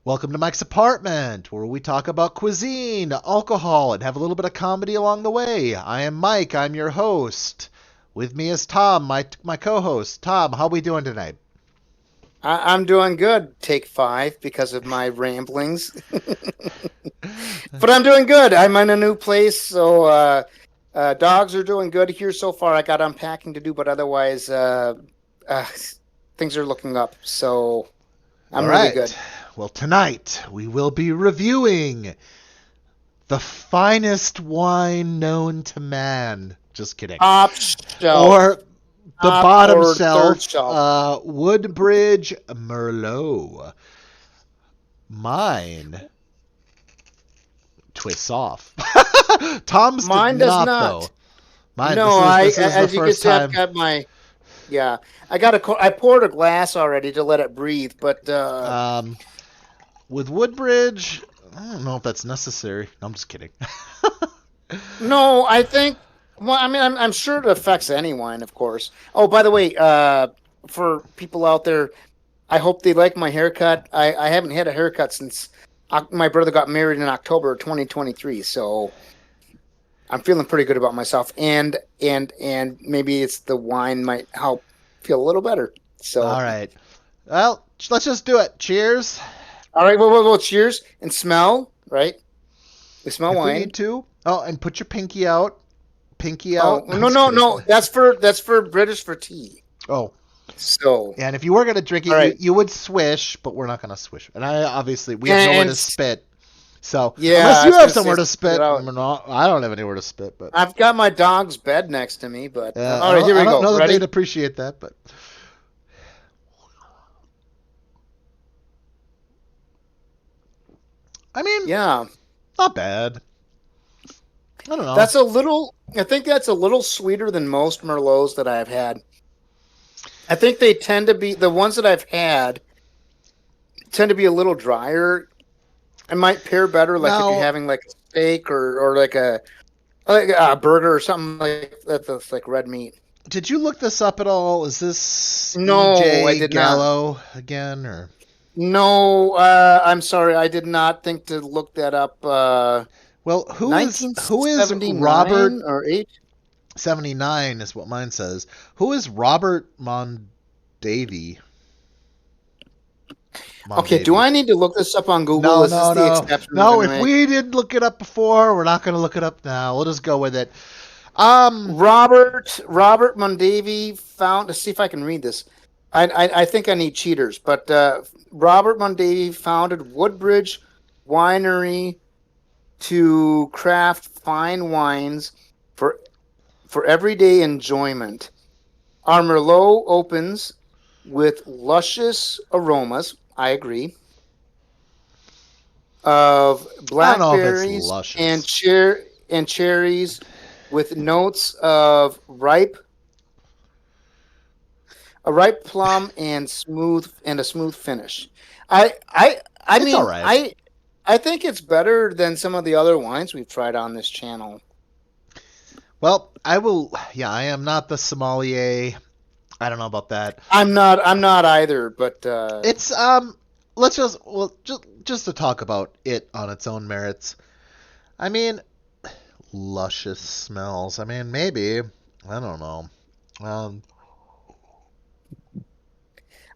Welcome to Mike's apartment, where we talk about cuisine, alcohol, and have a little bit of comedy along the way. I am Mike. I'm your host. With me is Thom, my co-host. Thom, how we doing tonight? I'm doing good. Take five because of my ramblings, but I'm doing good. I'm in a new place, so dogs are doing good here so far. I got unpacking to do, but otherwise, uh, things are looking up. So All I'm really right. good. Well, tonight we will be reviewing the finest wine known to man. Just kidding. Top shelf, Or the top bottom or third shelf, shelf. Woodbridge Merlot. Mine twists off. Tom's did Mine does not not. though. Mine. No, This is the as you can first see, I've time. got my yeah. I poured a glass already to let it breathe, but Um, with Woodbridge, I don't know if that's necessary. No, I'm just kidding. no, I think. Well, I mean, I'm sure it affects anyone, of course. Oh, by the way, for people out there, I hope they like my haircut. I haven't had a haircut since my brother got married in October 2023, so I'm feeling pretty good about myself. And maybe it's the wine might help feel a little better. All So, right. Well, let's just do it. Cheers. all right, well, cheers and smell. Right, we smell If we wine. need to. Oh, and put your pinky out. Pinky Oh out. No, I'm no, just no, kidding. no. That's for British for tea. Oh, So, and if you were gonna drink it, all you right. you would swish, but we're not gonna swish. And I obviously we have nowhere And to spit. So yeah, unless I you was have gonna say somewhere to spit it spit, out. I don't have anywhere to spit. But I've got my dog's bed next to me, but I all right, don't here I we don't go. know that they'd Ready? appreciate that. But I mean, Yeah, not bad. I don't know. that's a little. I think that's a little sweeter than most Merlots that I've had. I think they tend to be the ones that I've had tend to be a little drier. It might pair better, like if you're Now, having like a steak or like a burger or something like that. That's like red meat. did you look this up at all? Is this No, I EJ did not. Gallo again, or No, I'm sorry, I did not think to look that up. well, who is Robert 1979 or 8? 79 is what mine says. Who is Robert Mondavie? Okay, do Mondavie. I need to look this up on Google? No, Is this no, the no, exception we're no. going to If make? we didn't look it up before, we're not going to look it up now. We'll just go with it. Robert Mondavi found. Let's see if I can read this. I think I need cheaters, but Robert Mondavi founded Woodbridge Winery to craft fine wines for everyday enjoyment. Our Merlot opens with luscious aromas. I agree of I don't know if it's blackberries and luscious. cherries with notes of a ripe plum and a smooth finish. I It's all mean right. I think it's better than some of the other wines we've tried on this channel. Well, I will. Yeah, I am not the sommelier. I don't know about that. I'm not either, but It's let's just to talk about it on its own merits. I mean, luscious smells. I mean, maybe. I don't know. Um,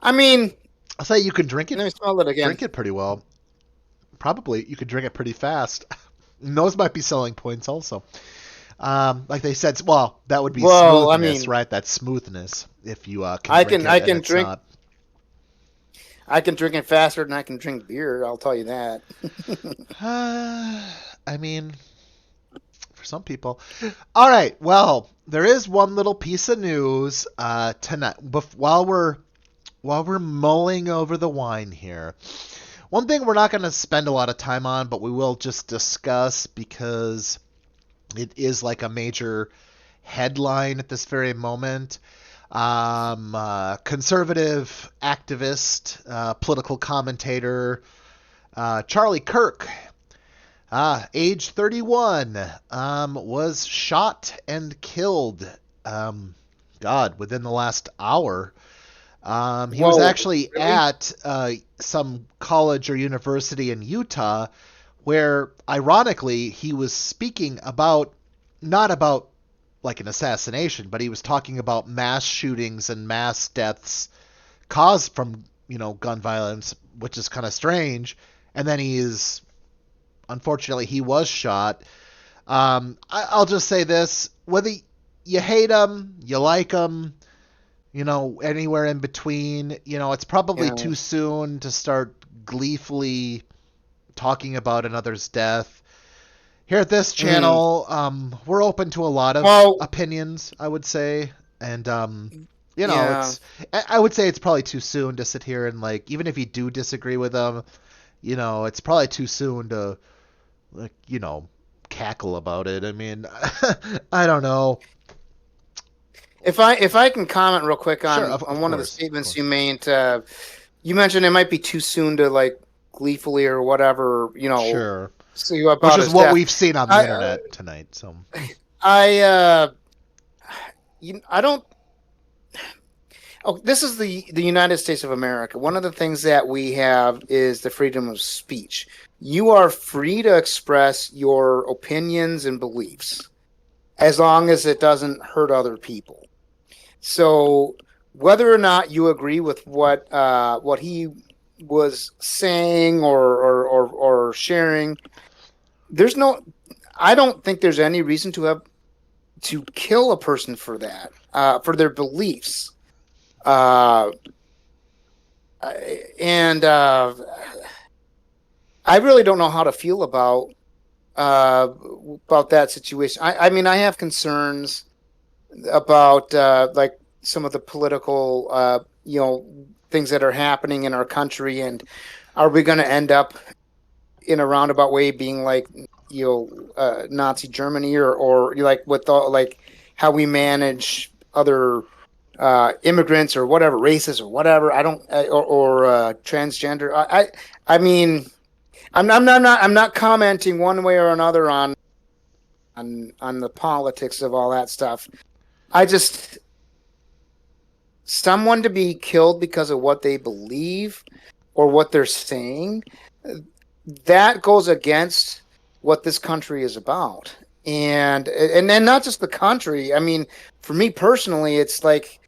I mean, I'll say you can let me smell it again. drink it pretty well. Probably you could drink it pretty fast. And those might be selling points also. Like they said, well, that would be Well, I smoothness, mean, right? That smoothness if you can drink I it and can it's drink not. I can drink it faster than I can drink beer. I'll tell you that. I mean, for some people. All right. Well, there is one little piece of news tonight. While we're mulling over the wine here, one thing we're not going to spend a lot of time on, but we will just discuss because it is like a major headline at this very moment. Conservative activist, political commentator, Charlie Kirk, age 31, was shot and killed, God, within the last hour. He was Whoa, actually really? at some college or university in Utah, where ironically he was speaking about not about like an assassination, but he was talking about mass shootings and mass deaths caused from gun violence, which is kind of strange. And then unfortunately he was shot. I'll just say this: whether you hate him, you like him, anywhere in between, it's probably Yeah. too soon to start gleefully talking about another's death. Here at this Mhm. channel, we're open to a lot of Well, opinions, I would say, and yeah. it's I would say it's probably too soon to sit here and like, even if you do disagree with them, it's probably too soon to like, cackle about it. I mean, I don't know. If I can comment real quick Sure, on of one of the course, of statements you course. made, you mentioned it might be too soon to like gleefully or whatever, Sure. see Which about is his what death. we've seen on the I internet tonight. So, I I don't. Oh, this is the United States of America. One of the things that we have is the freedom of speech. You are free to express your opinions and beliefs as long as it doesn't hurt other people. So whether or not you agree with what he was saying or sharing, there's no. I don't think there's any reason to kill a person for that, for their beliefs. Uh, and I really don't know how to feel uh, about that situation. I mean, I have concerns about like some of the political, things that are happening in our country, and are we going to end up in a roundabout way being like Nazi Germany or like with all like how we manage other immigrants or whatever races or whatever. I don't or transgender. I mean I'm not commenting one way or another on the politics of all that stuff. I just someone to be killed because of what they believe or what they're saying, that goes against what this country is about. And then not just the country. I mean, for me personally, it's like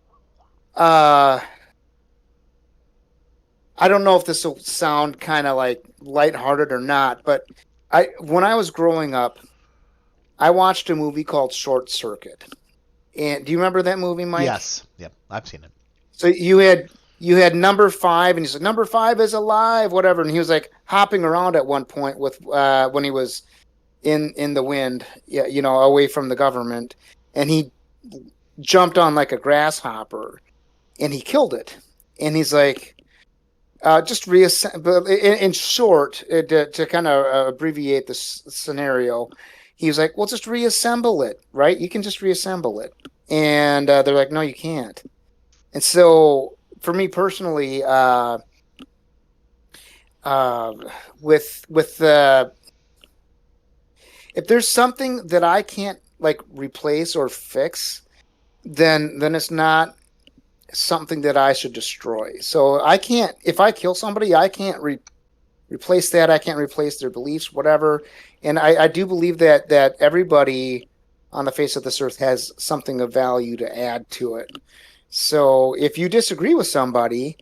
uh I don't know if this will sound kind of like lighthearted or not, but I when I was growing up, I watched a movie called Short Circuit. And do you remember that movie, Mike? yes, yep, I've seen it. So you had number five, and he said number five is alive, whatever, and he was like hopping around at one point with when he was in the wind, yeah, away from the government, and he jumped on like a grasshopper and he killed it, and he's like. Just reassemble in short to kind of abbreviate this scenario. He was like, "Well, just reassemble it, right? You can just reassemble it." And they're like, "No, you can't." And so, for me personally, uh, with if there's something that I can't like replace or fix, then it's not something that I should destroy. So I can't if I kill somebody, I can't replace that. I can't replace their beliefs, whatever. And I do believe that everybody on the face of this earth has something of value to add to it. So if you disagree with somebody,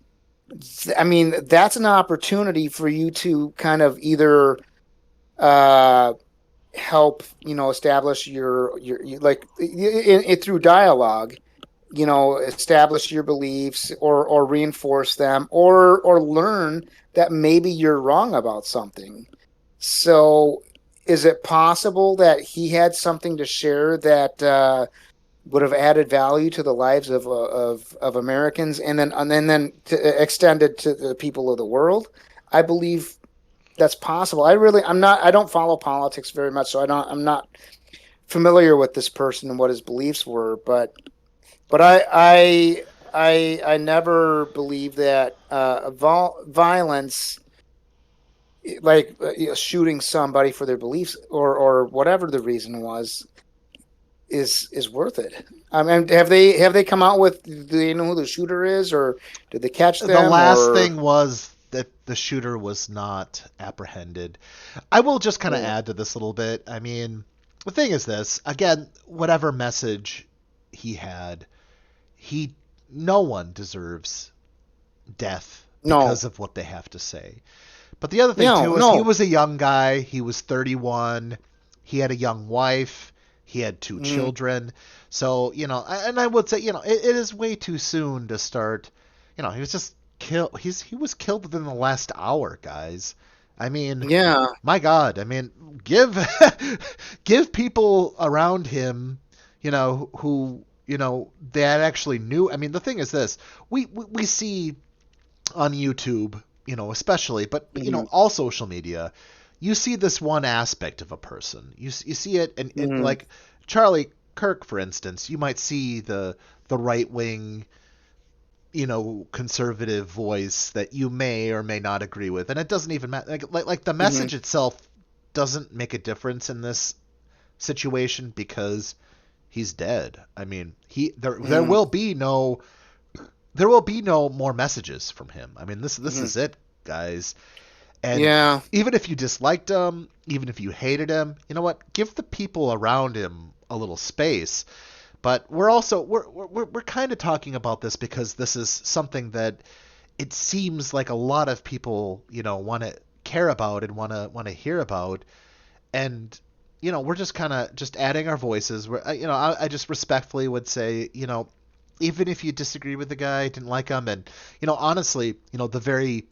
I mean, that's an opportunity for you to kind of either uh, help, establish your like through dialogue, establish your beliefs or reinforce them or learn that maybe you're wrong about something. So is it possible that he had something to share that would have added value to the lives of Americans and then to extend it to the people of the world? I believe that's possible. I don't follow politics very much, so I'm not familiar with this person and what his beliefs were, but I never believe that violence, like shooting somebody for their beliefs or whatever the reason was, is worth it. I mean, have they come out with? Do they know who the shooter is, or did they catch The them? last Or thing was that the shooter was not apprehended. I will just kind of oh, add to this a little bit. I mean, the thing is this, again, whatever message he had, he no one deserves death no, because of what they have to say. But the other thing no, too is he no. was a young guy. He was 31. He had a young wife. He had two Mm, children. So, and I would say, it is way too soon to start. He was just killed. He was killed within the last hour, guys. I mean, yeah. my God. I mean, give give people around him, who that actually knew. I mean, the thing is this: we see on YouTube, especially, but Mm, all social media, you see this one aspect of a person. You see it, and mm, like Charlie Kirk, for instance, you might see the right wing, conservative voice that you may or may not agree with, and it doesn't even matter. Like the mm, message itself doesn't make a difference in this situation because he's dead. I mean, mm, there will be no more messages from him. I mean, this mm. is it, guys. And Yeah. even if you disliked him, even if you hated him, you know what? Give the people around him a little space. But we're also we're kind of talking about this because this is something that it seems like a lot of people, want to care about and want to hear about. And we're just kind of just adding our voices. I just respectfully would say, even if you disagree with the guy, didn't like him, and honestly, the very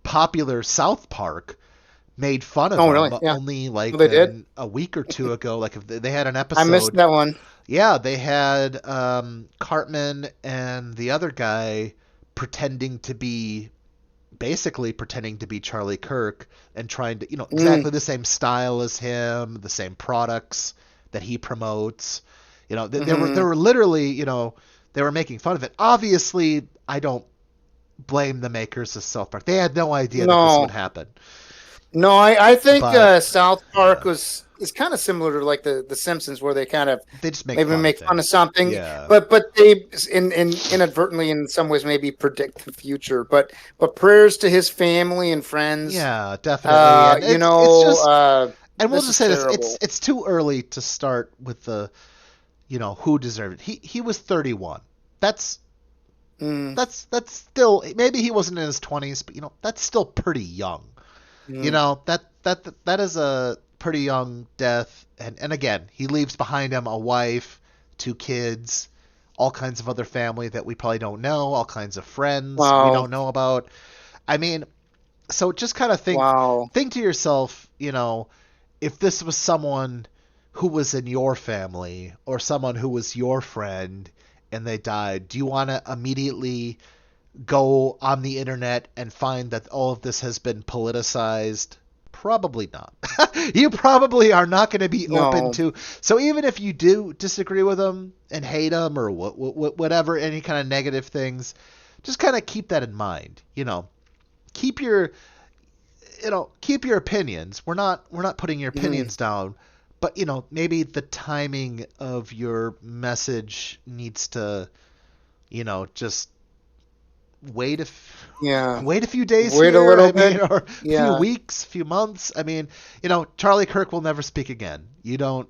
popular South Park made fun of Oh, him really? Yeah. only Oh, like they did. a week or two ago. Like if they had an I missed episode, that one. yeah, they had Cartman and the other guy pretending to be basically pretending to be Charlie Kirk and trying to, Mm, exactly the same style as him, the same products that he promotes. They mm-hmm. were literally, they were making fun of it. Obviously, I don't blame the makers of South Park. They had no idea that this would No, happen. no. I think But South Park yeah, was is kind of similar to like the Simpsons, where they kind of they just make maybe fun of make fun of things. something, Yeah. but they in inadvertently in some ways maybe predict the future. But prayers to his family and friends. Yeah, definitely. And it's just and we'll This just is say this, it's terrible. it's too early to start with the, who deserved it. He was 31. That's Mm, that's still, maybe he wasn't in his 20s, but that's still pretty young. mm. That is a pretty young death, and again, he leaves behind him a wife, two kids, all kinds of other family that we probably don't know, all kinds of friends we Wow, don't know about. I mean, so just kind of wow. think to yourself, if this was someone who was in your family or someone who was your friend and they died, do you want to immediately go on the internet and find that all of this has been politicized? Probably not. You probably are not going to be open No. to. So even if you do disagree with them and hate them or whatever, any kind of negative things, just kind of keep that in mind. Keep your keep your opinions. We're not putting your Mm, opinions down, but maybe the timing of your message needs to just wait yeah. wait a few days Wait a here. little I mean, bit. or a few Yeah. weeks, few months. I mean, Charlie Kirk will never speak again. You don't,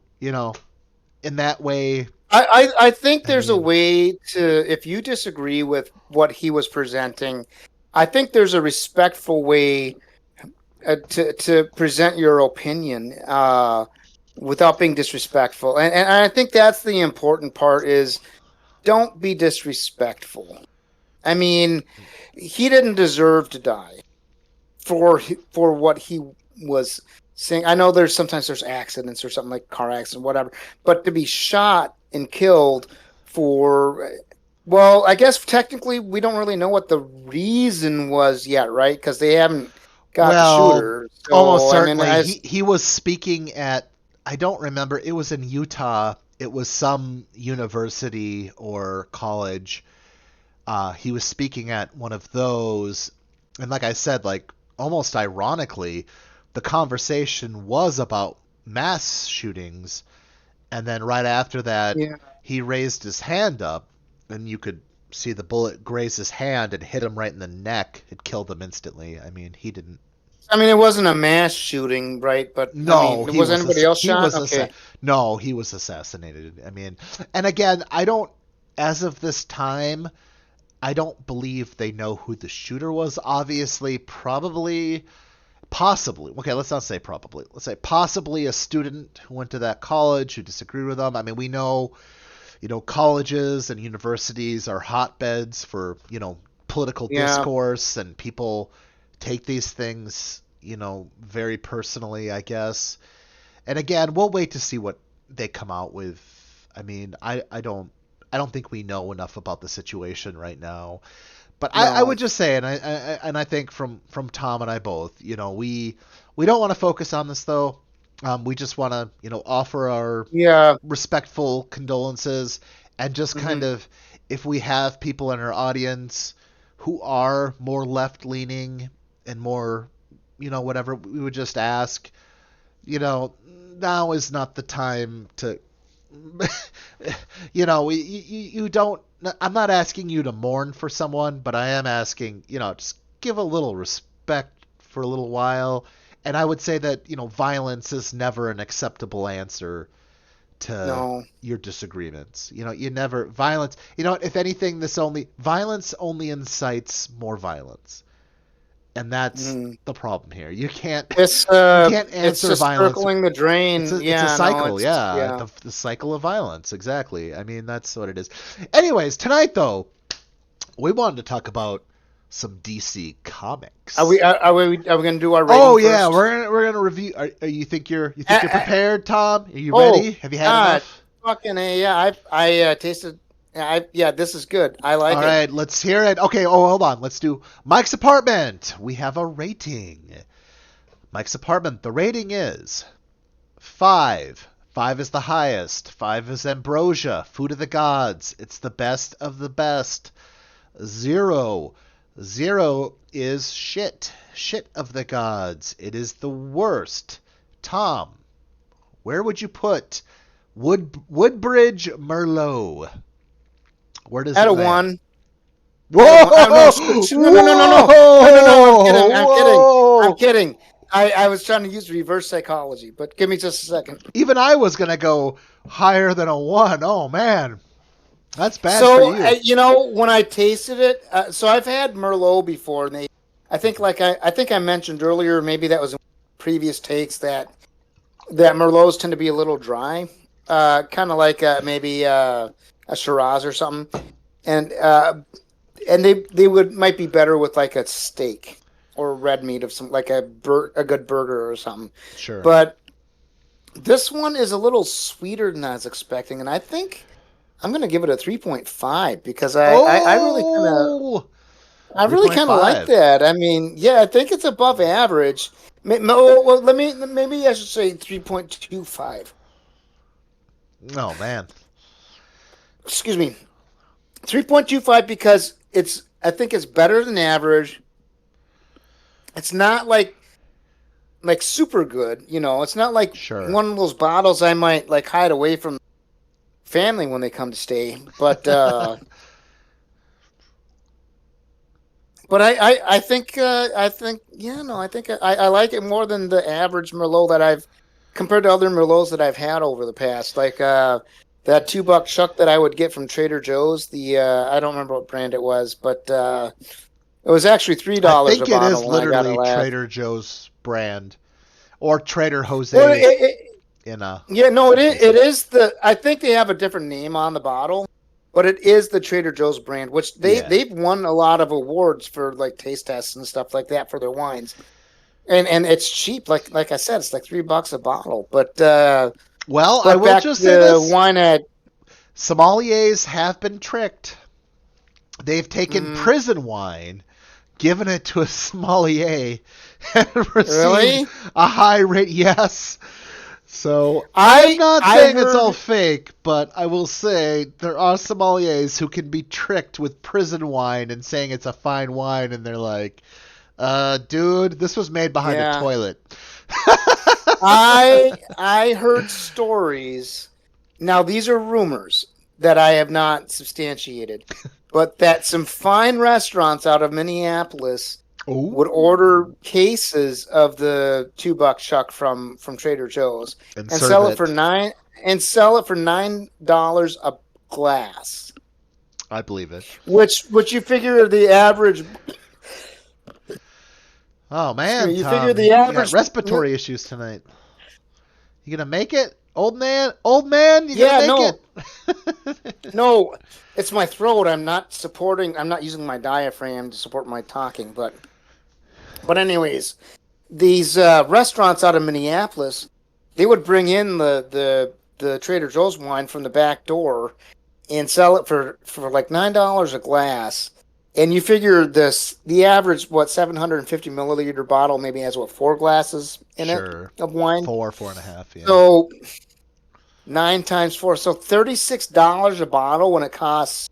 in that way. I think I there's a mean, way to, if you disagree with what he was presenting, I think there's a respectful way to present your opinion without being disrespectful. And I think that's the important part is don't be disrespectful. I mean, he didn't deserve to die for what he was saying. I know there's accidents or something like car accident, whatever, but to be shot and killed for, well, I guess technically we don't really know what the reason was yet, right? Because they haven't got the well, shooter. almost So I mean, certainly he was speaking at, I don't remember, it was in Utah. It was some university or college. He was speaking at one of those, and like I said, like almost ironically, the conversation was about mass shootings, And then right after that, Yeah. he raised his hand up, and you could see the bullet graze his hand and hit him right in the neck. It killed him instantly. I mean, he didn't. I mean, it wasn't a mass shooting, right? But I No, mean, was anybody else he shot? was Okay. no, he was assassinated. I mean, and again, I don't. As of this time, I don't believe they know who the shooter was. Obviously, probably, possibly. Okay, let's not say probably. Let's say possibly a student who went to that college who disagreed with them. I mean, we know, colleges and universities are hotbeds for, political Yeah. discourse, and people take these things, very personally, I guess. And again, we'll wait to see what they come out with. I mean, I don't think we know enough about the situation right now. But I No. would just say, and I think from Thom and I both, we don't want to focus on this though. We just want to offer our Yeah. respectful condolences, and just kind Hmm. of, if we have people in our audience who are more left leaning and more, whatever, we would just ask, now is not the time to you don't. I'm not asking you to mourn for someone, but I am asking, just give a little respect for a little while. And I would say that, violence is never an acceptable answer to No. your disagreements. You never violence. If anything, violence only incites more violence, and that's Mm. the problem here. You can't It's you can't it's answer just violence. circling the It's drain. a Yeah. No. cycle, It's yeah. yeah. The cycle of violence, exactly. I mean, that's what it is. Anyways, tonight though, we wanted to talk about some DC Are we comics. are we gonna do our rating Oh yeah, first? we're gonna review. You think you're Uh, prepared, Thom? Are you oh ready? Have you had God, enough? fucking yeah! I tasted. Yeah, this is good. I All like it. right, let's hear it. Okay, hold on. Let's do Mike's apartment. We have a rating. Mike's apartment. The rating is 5. 5 is the highest. 5 is ambrosia, food of the gods. It's the best of the best. 0. 0 is shit. Shit of the gods. It is the worst. Thom, where would you put Woodbridge Merlot? Where does At it a land? one. At a one. No, Whoa! no, no, no, no, no, no, no, no. I'm kidding. I'm kidding. I'm Whoa! kidding. I was trying to use reverse psychology, but give me just a second. Even I was gonna go higher than a 1. Oh man, that's bad for So you. when I tasted it, so I've had Merlot before, and I think I mentioned earlier, maybe that was in previous takes that Merlots tend to be a little dry, kind of like maybe a Shiraz or something, and they would might be better with like a steak or red meat of some like a good burger or something. Sure. But this one is a little sweeter than I was expecting, and I think I'm going to give it a 3.5 because Oh, I really kind of like 3.5. that. I mean, yeah, I think it's above average. Well, maybe I should say 3.25. Oh man. Excuse me, 3.25 because I think it's better than average. It's not like super good, It's not like Sure. one of those bottles I might like hide away from family when they come to stay. But I think yeah, no, I think I like it more than the average Merlot that I've compared to other Merlots that I've had over the past. Like that $2 chuck that I would get from Trader Joe's. The I don't remember what brand it was, but it was actually I $3 a think it is bottle when I got it literally last. Trader Joe's brand or Trader Well, Jose in a yeah, no, some it cases. is the. I think they have a different name on the bottle, but it is the Trader Joe's brand, which Yeah. they've won a lot of awards for like taste tests and stuff like that for their wines. And it's cheap, like I said, it's like $3 a bottle. Well, I But will back to just say the this. wine at Sommeliers have been tricked. They've taken mm, prison wine, given it to a sommelier, and received really, a high rate. Yes. So I'm not I saying it's all heard fake, but I will say there are sommeliers who can be tricked with prison wine and saying it's a fine wine, and they're like, dude, this was made behind a yeah, toilet. I heard stories Now, these are rumors that I have not substantiated, but that some fine restaurants out of Minneapolis would order Oh, cases of the $2 chuck from Trader Joe's and and serve sell it for it. $9 a glass. I believe it. Which you figure the average. Oh Excuse man, me, you figure Tom, the you got average. respiratory issues tonight. You gonna make it, old man? Old man, you gonna Yeah, make no, it? no, it's my throat. I'm not supporting. I'm not using my diaphragm to support my talking. But anyways, these restaurants out of Minneapolis, they would bring in the Trader Joe's wine from the back door and sell it for like $9 a glass. And you figure the average 750 milliliter bottle maybe has 4 glasses in it Sure, of wine. four and a half. Yeah. So 9 times 4, so $36 a bottle when it costs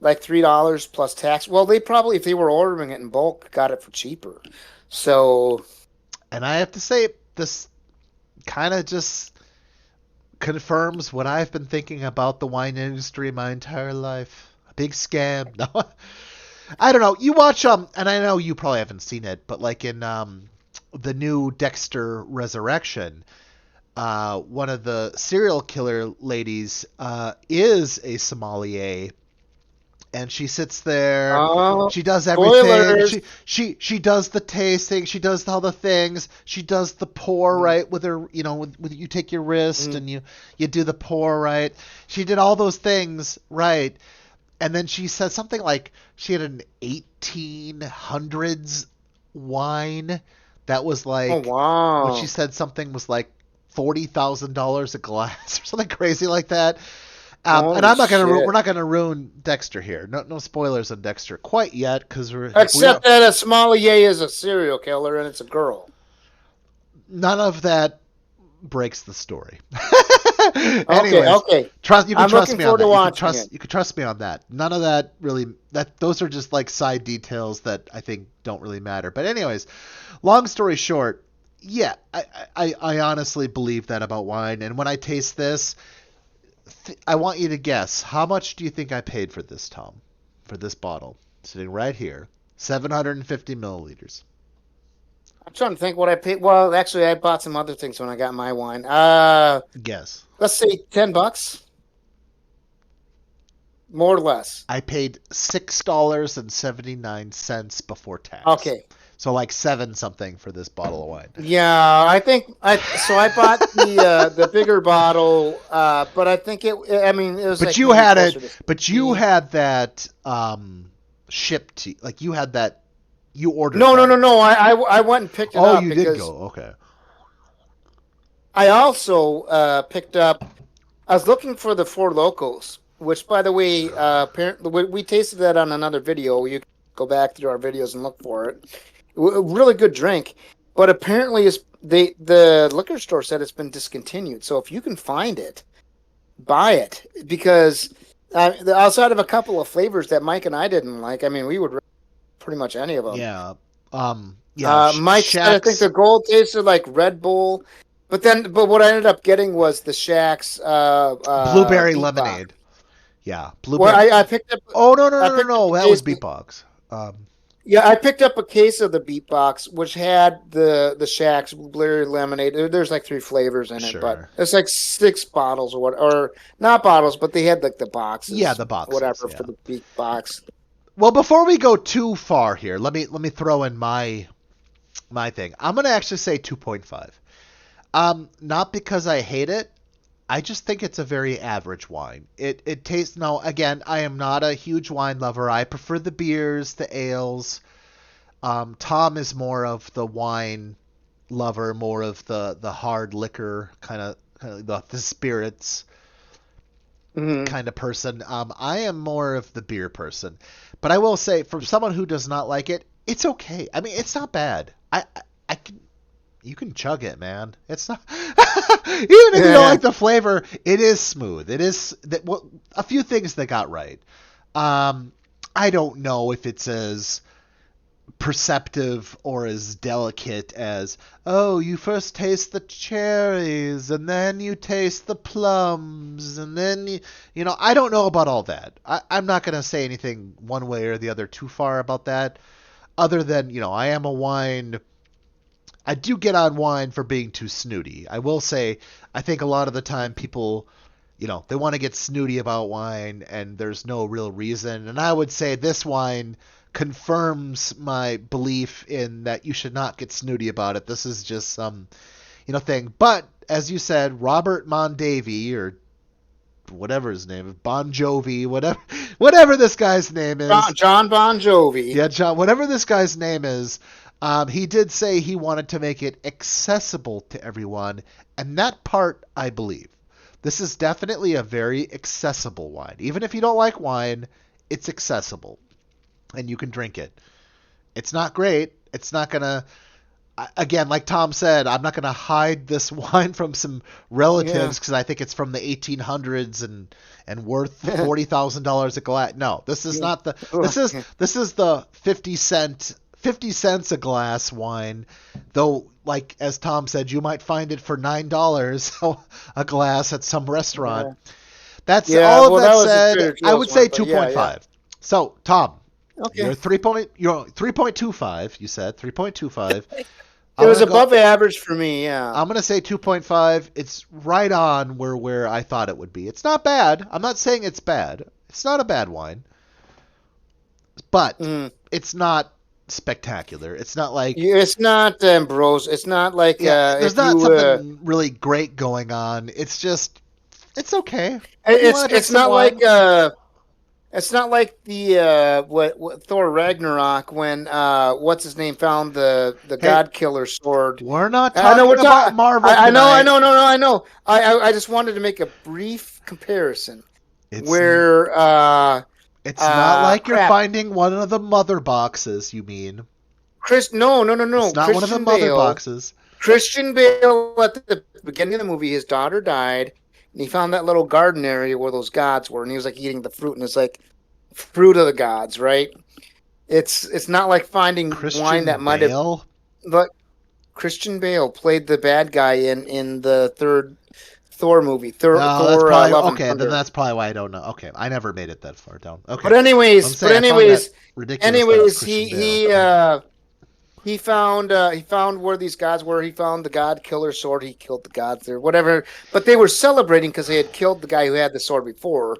like $3 plus tax. Well, they probably, if they were ordering it in bulk, got it for cheaper. So And I have to say, this kind of just confirms what I've been thinking about the wine industry my entire life. A big scam. No, I don't know. You watch and I know you probably haven't seen it, but like in the new Dexter Resurrection, one of the serial killer ladies is a sommelier, and she sits there. She does everything. spoilers. She does the tasting. She does all the things. She does the pour right with her. With you take your wrist Mm. and you do the pour right. She did all those things right, and then she said something like she had an 1800s wine that was Oh like what she wow. said something was like $40,000 a glass or something crazy like that. And Holy I'm not gonna we're shit. not gonna ruin Dexter here. No spoilers on Dexter quite yet because we are Except that a sommelier is a serial killer and it's a girl. none of that breaks the story. Okay, Anyways, okay. trust you can I'm trust looking me on forward to that. watching it. You can trust me on that. None of that really those are just like side details that I think don't really matter. But anyways, long story short, yeah, I honestly believe that about wine. And when I taste this, I want you to guess how much do you think I paid for this, Tom? For this bottle, sitting right here, 750 milliliters. I'm trying to think what I paid. Well, actually, I bought some other things when I got my wine. Guess. Let's say $10, more or less. I paid $6.79 before tax. Okay. So like seven something for this bottle of wine. Yeah, I think I bought the bigger bottle, but I think I mean it was But like you maybe had closer it. to But you 60. had that shipped to like you had that. You ordered No, no, no, that. no. I went and picked it Oh, up you did because go. Okay. I also picked up. I was looking for the Four Locos, which, by the way, apparently we tasted that on another video. You can go back through our videos and look for it. Really good drink, but apparently, the liquor store said it's been discontinued. So if you can find it, buy it because outside of a couple of flavors that Mike and I didn't like, I mean, we would pretty much any of them. Yeah. Yeah. Mike said I think Shaq's the gold tasted like Red Bull, but what I ended up getting was the Shack's blueberry beatbox. lemonade. Yeah. Well, Blueberry. Oh no no I no no picked up no. a That was case. beatbox. Yeah, I picked up a case of the beatbox, which had the Shack's blueberry lemonade. There's like 3 flavors in it, but Sure. it's like 6 bottles or not bottles, but they had like the Yeah, boxes, the boxes. whatever for Yeah. the beatbox. Well, before we go too far here, let me throw in my thing. I'm gonna actually say 2.5. Not because I hate it. I just think it's a very average wine. It tastes now again. I am not a huge wine lover. I prefer the beers, the ales. Tom is more of the wine lover, more of the hard liquor kind of the spirits Hmm. kind of person. I am more of the beer person. But I will say, for someone who does not like it, it's okay. I mean, it's not bad. I can you can chug it, man. It's not even if you don't Yeah. like the flavor, it is smooth. It is that well, a few things they got right. I don't know if it's as perceptive or as delicate as, oh, you first taste the cherries and then you taste the plums and then I don't know about all that. I'm not going to say anything one way or the other too far about that, other than, I do get on wine for being too snooty. I will say, I think a lot of the time people, they want to get snooty about wine and there's no real reason. And I would say this wine confirms my belief in that you should not get snooty about it. This is just some, thing. But as you said, Robert Mondavi or whatever his name is, Bon Jovi, whatever this guy's name is. John Bon Jovi. Yeah, John, whatever this guy's name is, he did say he wanted to make it accessible to everyone, and that part I believe. This is definitely a very accessible wine. Even if you don't like wine, it's accessible, and you can drink it. It's not great. It's not going to, again, like Thom said, I'm not going to hide this wine from some relatives because I think it's from the 1800s and worth $40,000 a glass. No, this is not the. This is the 50 cents a glass wine, though. Like as Thom said, you might find it for $9 a glass at some restaurant. Yeah. That's all of that said. I would say 2.5. Yeah. So Thom. Okay. You're 3.25. You said 3.25. It was above average for me. Yeah. I'm gonna say 2.5. It's right on where I thought it would be. It's not bad. I'm not saying it's bad. It's not a bad wine, but it's not spectacular. It's not like it's not Ambrose. It's not like there's not something really great going on. It's just it's okay. It's not like. It's not like the what Thor Ragnarok when what's his name found the God Killer sword. We're not talking about Marvel. I know. I just wanted to make a brief comparison. It's not like you're finding one of the mother boxes. You mean? No. It's not one of the mother boxes. Christian Bale at the beginning of the movie, his daughter died. And he found that little garden area where those gods were, and he was like eating the fruit, and it's like fruit of the gods, right? It's not like finding wine that might have. But Christian Bale played the bad guy in the third Thor movie. Thor, okay, then that's probably why I don't know. Okay, I never made it that far down. Okay, but anyways, he found where these gods were. He found the God Killer sword. He killed the gods there, whatever. But they were celebrating because they had killed the guy who had the sword before.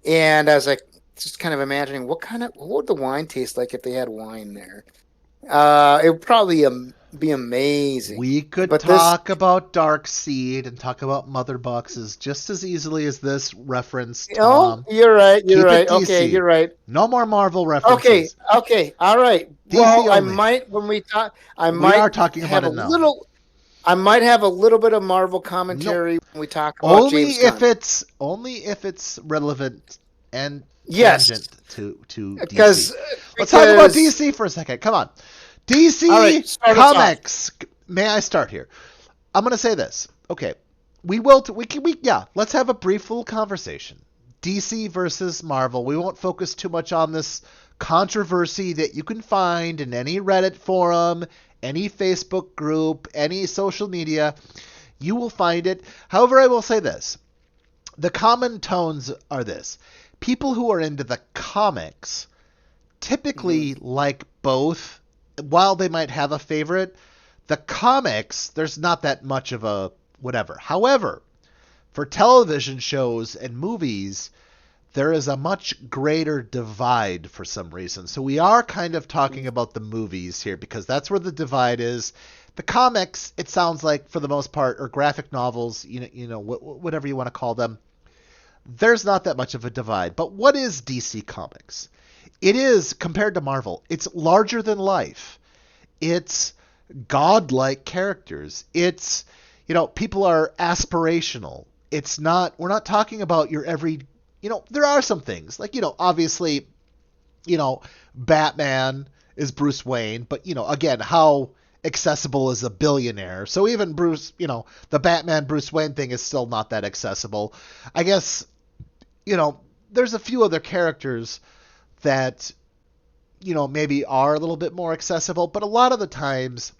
And I was like, just kind of imagining what would the wine taste like if they had wine there. It would probably be amazing. We could talk about Dark Seed and talk about mother boxes just as easily as this reference. Oh, you're right. Okay, you're right. No more Marvel references. Okay, all right. Well, I might when we talk. We are talking about it now. I might have a little bit of Marvel commentary when we talk about James Gunn. Only if it's relevant and tangent to DC. Let's talk about DC for a second. Come on. DC Comics. May I start here? I'm going to say this. Okay. Let's have a brief little conversation. DC versus Marvel. We won't focus too much on this controversy that you can find in any Reddit forum, any Facebook group, any social media. You will find it. However, I will say this. The common tones are this. People who are into the comics typically like both. While they might have a favorite, the comics, there's not that much of a whatever. However, for television shows and movies, there is a much greater divide for some reason. So we are kind of talking about the movies here because that's where the divide is. The comics, it sounds like for the most part, or graphic novels, whatever you want to call them, there's not that much of a divide. But what is DC Comics? It is, compared to Marvel, it's larger than life. It's godlike characters. It's, people are aspirational. We're not talking about your every, there are some things. Like, obviously, Batman is Bruce Wayne. But, again, how accessible is a billionaire? So even Bruce, the Batman Bruce Wayne thing is still not that accessible. I guess, there's a few other characters that maybe are a little bit more accessible, but a lot of the times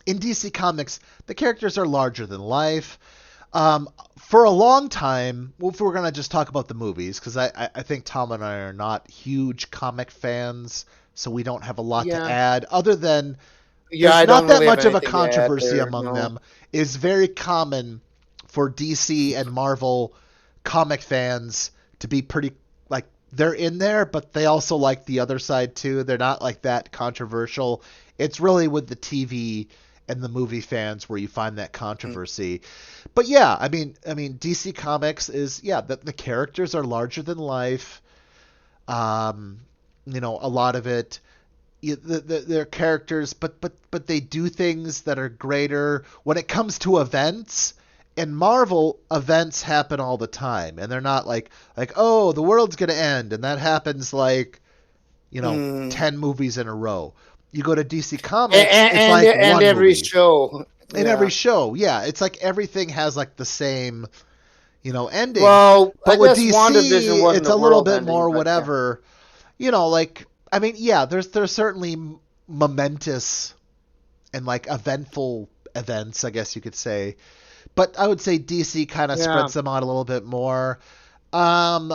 in DC Comics, the characters are larger than life. For a long time, well, if we're going to just talk about the movies, because I think Tom and I are not huge comic fans, so we don't have a lot to Yeah. add, other than Yeah, there's I not don't that really have much of a anything to add controversy there. among No. them. It's very common for DC and Marvel comic fans to be pretty, like, they're in there, but they also like the other side too. They're not like that controversial. It's really with the TV and the movie fans where you find that Mm. controversy. But yeah, I mean DC Comics is, yeah, the characters are larger than life. Um, a lot of it, their characters, but they do things that are greater when it comes to events. In Marvel, events happen all the time, and they're not like, oh, the world's gonna end, and that happens like, you know Mm. 10 movies in a row. You go to DC And, Comics, it's and like and one every movie. show. In every Yeah. show, yeah, it's like everything has like the same, ending. Well, I But with guess WandaVision DC, wasn't it's the a little world bit ending, more but yeah. whatever. Like, I mean, yeah, there's certainly momentous and like eventful events, I guess you could say. But I would say DC kind of Yeah. spreads them out a little bit more. Um,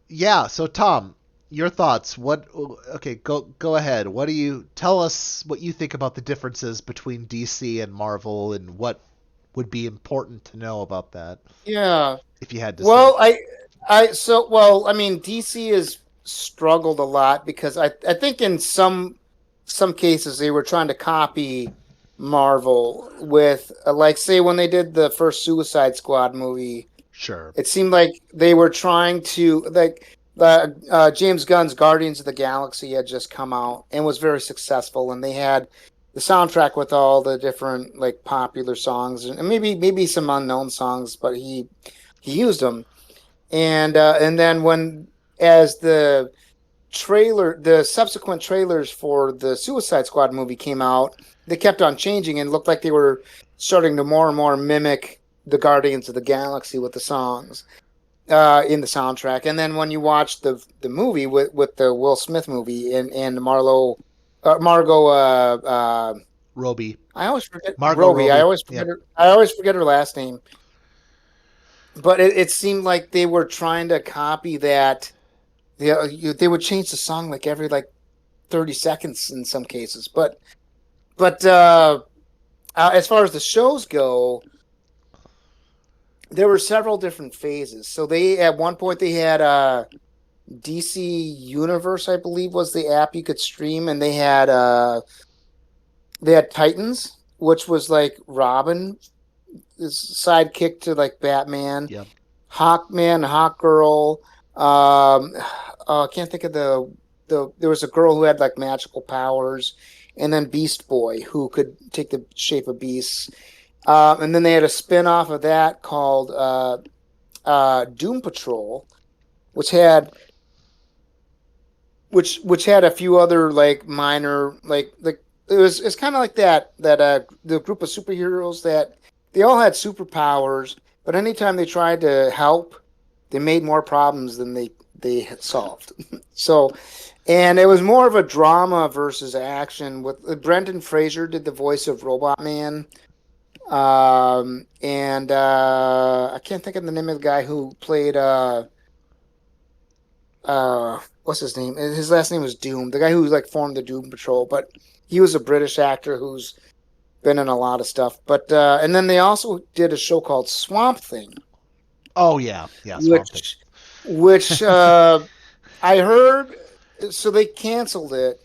yeah. So Tom, your thoughts? What? Okay, go ahead. What do you tell us? What you think about the differences between DC and Marvel, and what would be important to know about that Yeah. if you had to say? Well, well, I mean, DC has struggled a lot because I think in some cases they were trying to copy Marvel with like say when they did the first Suicide Squad movie, Sure. it seemed like they were trying to like James Gunn's Guardians of the Galaxy had just come out and was very successful, and they had the soundtrack with all the different like popular songs and maybe some unknown songs, but he used them. And then when as the subsequent trailers for the Suicide Squad movie came out, they kept on changing and looked like they were starting to more and more mimic the Guardians of the Galaxy with the songs in the soundtrack. And then when you watch the movie with the Will Smith movie and Margot, Roby. I always forget Margot Robbie. Roby. Yep. I always forget her last name. But it seemed like they were trying to copy that. They would change the song like every like 30 seconds in some cases. But as far as the shows go, there were several different phases. So they at one point they had DC Universe, I believe, was the app you could stream, and they had Titans, which was like Robin, his sidekick to like Batman, Yep. Hawkman, Hawkgirl. I can't think of the. There was a girl who had like magical powers, and then Beast Boy who could take the shape of beasts. And then they had a spin off of that called Doom Patrol, which had which had a few other like minor like it's kind of like that the group of superheroes that they all had superpowers, but anytime they tried to help, they made more problems than they solved. So, and it was more of a drama versus action. With Brendan Fraser did the voice of Robot Man, and I can't think of the name of the guy who played what's his name? His last name was Doom. The guy who like formed the Doom Patrol, but he was a British actor who's been in a lot of stuff. But and then they also did a show called Swamp Thing, Oh yeah, yeah. Swamp Thing. which which I heard. So they canceled it,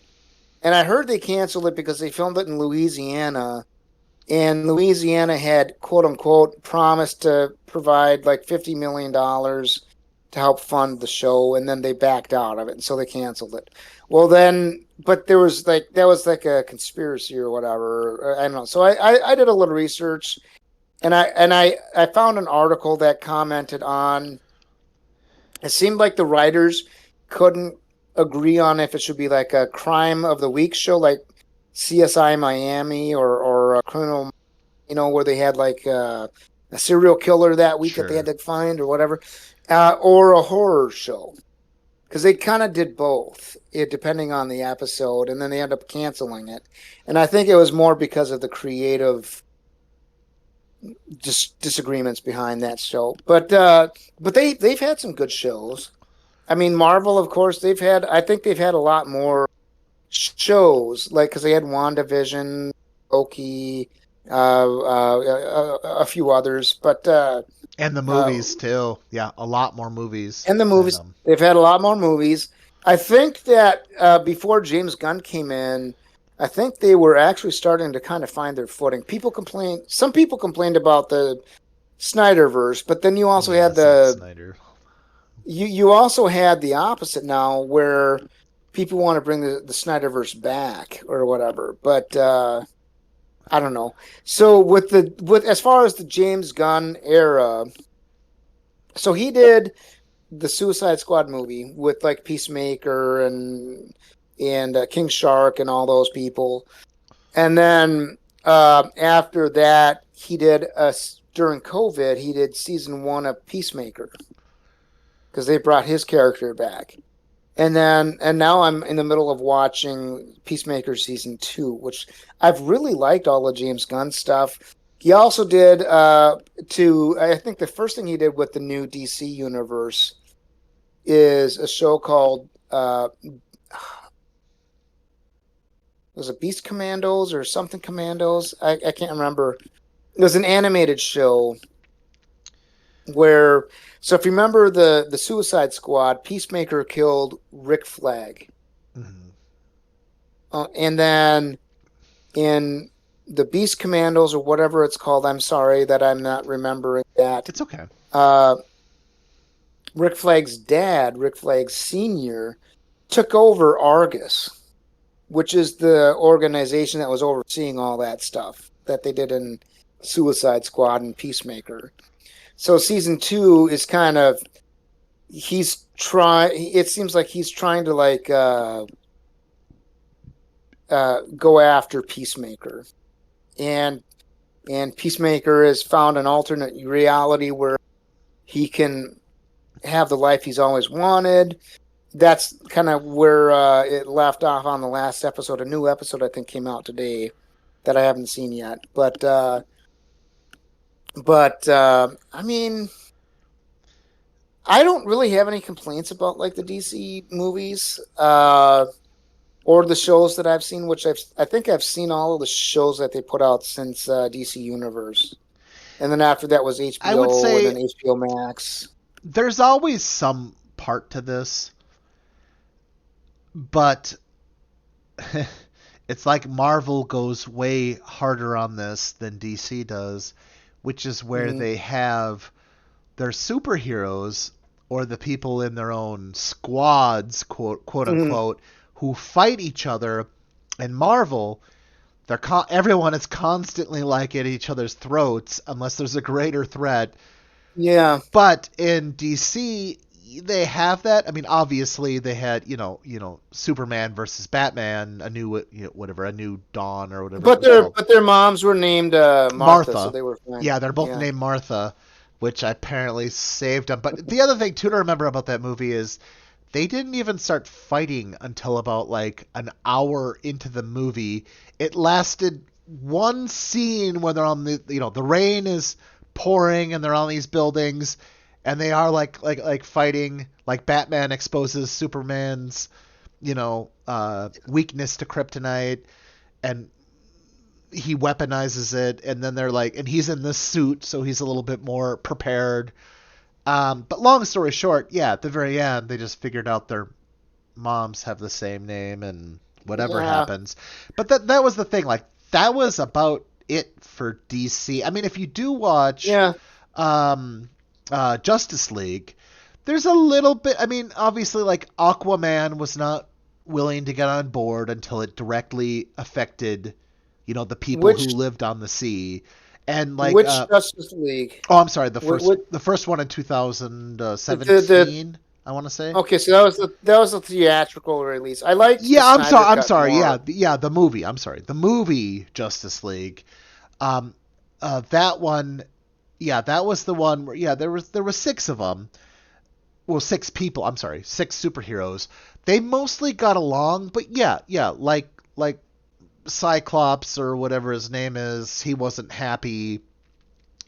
and I heard they canceled it because they filmed it in Louisiana, and Louisiana had quote unquote promised to provide like $50 million to help fund the show, and then they backed out of it, and so they canceled it. Well, then, but there was like that was like a conspiracy or whatever. Or, I don't know. So I did a little research, and I found an article that commented on. It seemed like the writers couldn't agree on if it should be like a crime of the week show, like CSI Miami or a criminal, where they had like a serial killer that week that they had Sure. to find or whatever, or a horror show. because they kind of did both, depending on the episode, and then they end up canceling it. And I think it was more because of the creative disagreements behind that show. But they've had some good shows. I mean, Marvel, of course, I think they've had a lot more shows, like because they had WandaVision, Loki, a few others, And the uh, movies too. Yeah, a lot more movies and the than movies, they've had a lot more movies. I think that before James Gunn came in, I think they were actually starting to kind of find their footing. Some people complained about the Snyderverse, but then you also yeah, had Zack Snyder. you also had the opposite now, where people want to bring the Snyderverse back or whatever. But I don't know. So with as far as the James Gunn era, so he did the Suicide Squad movie with like Peacemaker and King Shark and all those people, and then after that he did during COVID he did season 1 of Peacemaker because they brought his character back. And now I'm in the middle of watching Peacemaker season 2, which I've really liked all of James Gunn stuff. He also did I think the first thing he did with the new DC universe is a show called was it Beast Commandos or something Commandos? I can't remember. It was an animated show where, so if you remember the Suicide Squad, Peacemaker killed Rick Flag. Mm-hmm. And then in the Beast Commandos or whatever it's called, I'm sorry that I'm not remembering that. It's okay. Uh, Rick Flag's dad, Rick Flag Sr., took over Argus, which is the organization that was overseeing all that stuff that they did in Suicide Squad and Peacemaker. So season 2 is kind of it seems like he's trying to like go after Peacemaker, and Peacemaker has found an alternate reality where he can have the life he's always wanted. That's kind of where it left off on the last episode. A new episode I think came out today that I haven't seen yet, but I mean, I don't really have any complaints about like the DC movies or the shows that I've seen, which I think I've seen all of the shows that they put out since DC Universe, and then after that was I would HBO and say then HBO Max. there's always some part to this, but it's like Marvel goes way harder on this than DC does, which is where Mm-hmm. they have their superheroes or the people in their own squads, quote Mm-hmm. unquote, who fight each other. And Marvel, everyone is constantly like at each other's throats unless there's a greater threat. Yeah, But in DC, they have that. I mean, obviously they had Superman versus Batman, a new Dawn or whatever it but was called. their moms were named Martha, so Martha. they were fine. Yeah, they're both Yeah, named Martha, which apparently saved them. But the other thing too to remember about that movie is they didn't even start fighting until about like an hour into the movie. It lasted one scene where they're on the rain is pouring and they're on these buildings and they are like fighting, like Batman exposes Superman's weakness to kryptonite, and he weaponizes it, and then they're like, and he's in this suit, so he's a little bit more prepared. But long story short, yeah, at the very end, they just figured out their moms have the same name, and whatever yeah, happens. But that was the thing. Like that was about it for DC. I mean, if you do watch yeah. Justice League, there's a little bit. I mean, obviously, like Aquaman was not willing to get on board until it directly affected, the people who Which lived on the sea, and like, which Justice League? oh, I'm sorry, Which, the first one in the 2017, I want to say. okay, so that was the theatrical release. I liked the Yeah, I'm Snyder sorry. I'm cut sorry. more. Yeah, the movie. I'm sorry, the movie Justice League. That one. Yeah, that was the one where there was 6 of them. well, 6 people. I'm sorry, 6 superheroes. They mostly got along, but yeah, like Cyclops or whatever his name is, he wasn't happy,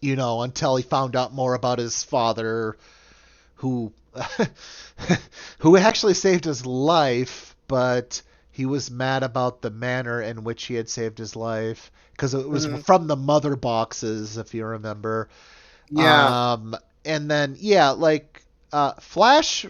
until he found out more about his father, who who actually saved his life, but he was mad about the manner in which he had saved his life because it was Mhm. from the mother boxes, if you remember. Yeah. Um, and then yeah, like Flash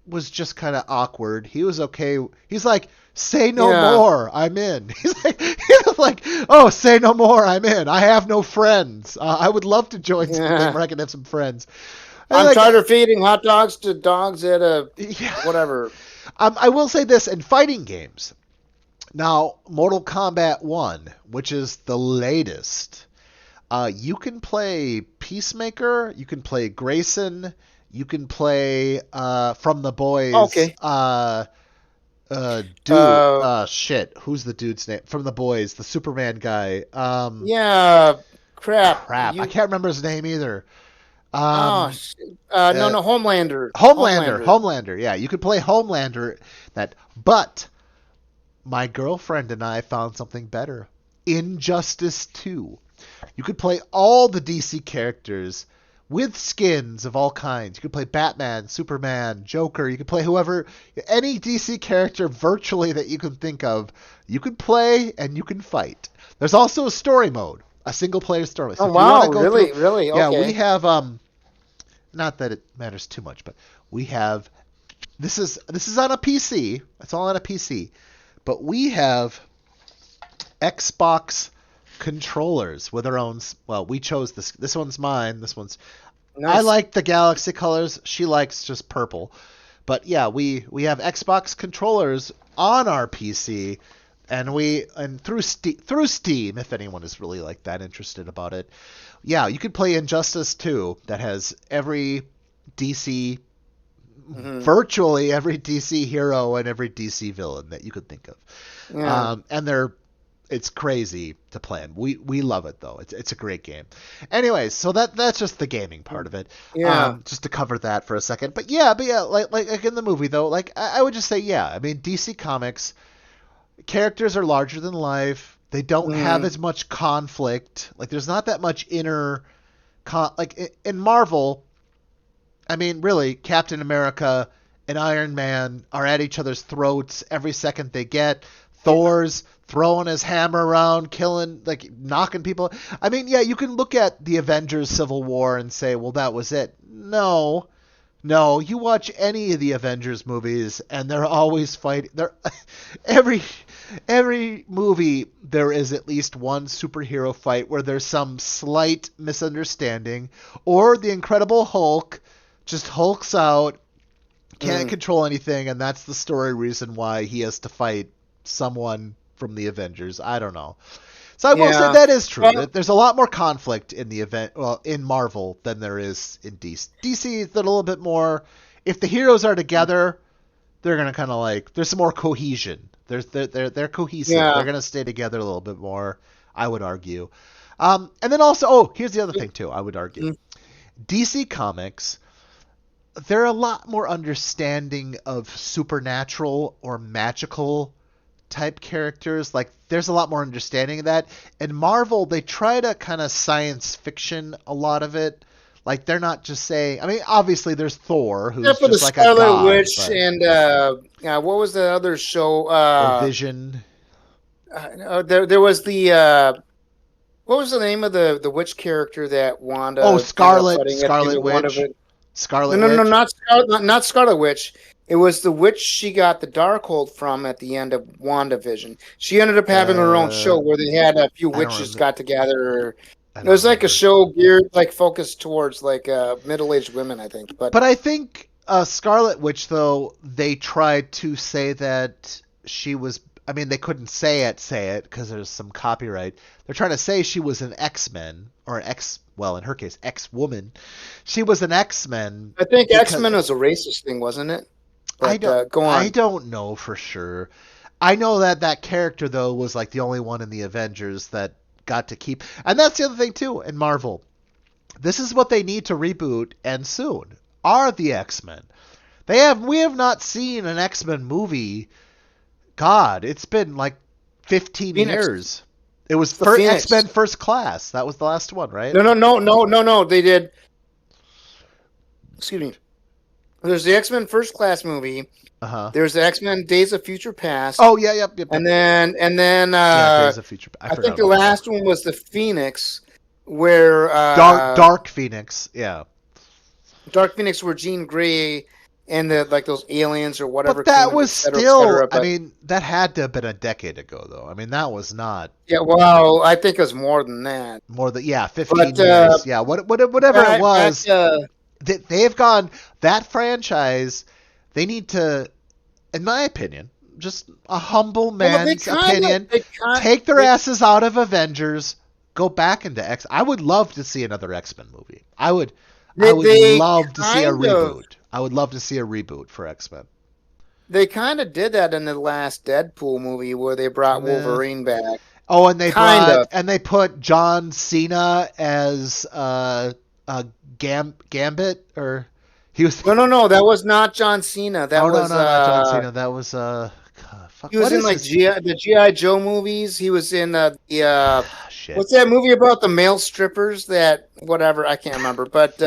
was just kind of awkward. He was okay. He's like, say no Yeah. more, I'm in. He's like, oh, say no more, I'm in. I have no friends. I would love to join something Yeah. where I can have some friends. And I'm like, tired of feeding hot dogs to dogs at a yeah. whatever. I will say this in fighting games. Now, Mortal Kombat 1, which is the latest, you can play Peacemaker, you can play Grayson, you can play from the boys. Okay. Dude, Uh, shit, who's the dude's name from the boys? The Superman guy. yeah. Crap. Crap, I You. can't remember his name either. Oh. Um, No. uh, No. Homelander. Homelander, Homelander. Homelander. Yeah, you could play Homelander. But my girlfriend and I found something better. Injustice 2. You could play all the DC characters with skins of all kinds. You could play Batman, Superman, Joker. You could play whoever, any DC character virtually that you can think of. You can play and you can fight. There's also a story mode, a single player story. So Oh if you want wow. to go through, Really. Really. yeah, we Okay. have not that it matters too much, but we have this is on a PC. It's all on a PC. But we have Xbox controllers with our own. Well, we chose this. This one's mine. This one's. I Nice. like the Galaxy colors. She likes just purple. But yeah, we have Xbox controllers on our PC, and through Steam, if anyone is really like that interested about it. Yeah, you could play Injustice 2 that has every DC, Hmm. virtually every DC hero and every DC villain that you could think of. Yeah. And it's crazy to plan. We love it though. It's a great game. Anyways, so that's just the gaming part of it. Yeah. Just to cover that for a second. But yeah, like in the movie though, like I would just say yeah. I mean DC Comics characters are larger than life. They don't have Hmm. as much conflict. Like there's not that much inner like in Marvel. I mean, really, Captain America and Iron Man are at each other's throats every second they get. Yeah. Thor's throwing his hammer around, killing, like knocking people. I mean, yeah, you can look at the Avengers Civil War and say, well, that was it. No. No, you watch any of the Avengers movies and they're always fighting. They're every every movie there is at least one superhero fight where there's some slight misunderstanding or the Incredible Hulk just hulks out, can't Mm. control anything, and that's the story reason why he has to fight someone from the Avengers. I don't know. So I will say Yeah. that is true. Well, There's a lot more conflict in the event, well, in Marvel than there is in DC. DC is a little bit more. If the heroes are together, they're gonna kind of like. There's some more cohesion. They're cohesive. They're yeah. gonna stay together a little bit more. I would argue. And then also, here's the other thing too. I would argue Mm. DC Comics, they're a lot more understanding of supernatural or magical type characters. Like there's a lot more understanding of that. In Marvel, they try to kind of science fiction a lot of it. Like they're not just saying. I mean, obviously there's Thor, who's Except for the just like a Scarlet god, Witch but and what was the other show? or Vision. There was the what was the name of the witch character that Oh, Wanda ended up Scarlet fighting at the end Scarlet of Wanda? Witch. No, Scarlet no, no, Witch. not not Scarlet Witch. It was the witch she got the Darkhold from at the end of WandaVision. She ended up having her own Uh, show where they had a few I don't witches remember. got together. I It don't was like a remember. show geared like focused towards like middle-aged women, I think. But But I think Scarlet Witch, though, they tried to say that she was. I mean, they couldn't say it because there's some copyright. They're trying to say she was an X-Men or an X. Well, in her case, X-woman. She was an X-Men I think because X-Men was a racist thing, wasn't it? I But don't. go I on. don't know for sure. I know that that character though was like the only one in the Avengers that got to keep. And that's the other thing too in Marvel. This is what they need to reboot and soon. are the X-Men. We have not seen an X-Men movie. God, it's been like 15 Phoenix. years. It was It's the Phoenix. X-Men First Class. That was the last one, right? No, no, no, no, no, no. They did. Excuse me. There's the X Men First Class movie. Uh-huh. There's the X Men Days of Future Past. Oh, yeah, yep. And then Yeah, Days of Future. I I forgot think the about that last one was the Phoenix, where Dark Phoenix, yeah. Dark Phoenix, where Jean Grey and the like those aliens or whatever But that came, was et cetera, et still, cetera. I But mean, that had to have been a decade ago, though. I mean, that was not yeah, well, I think it was more than that. more than, yeah, 15 But years. Yeah, whatever it back was, they've gone, that franchise, they need to, in my opinion, just a humble well, man's opinion, take their they, asses out of Avengers, go back into X. I would love to see another X-Men movie. I would they love to see a kind of reboot. I would love to see a reboot for X-Men. they kind of did that in the last Deadpool movie where they brought Meh. Wolverine back. Oh, and they Kind of. put John Cena as Gambit, or he was. No, no, no. That was not John Cena. That Oh, no, was no, not John Cena. That was fuck. he was What in is like his The GI Joe movies. He was in the shit? what's that movie about the male strippers? That whatever I can't remember, but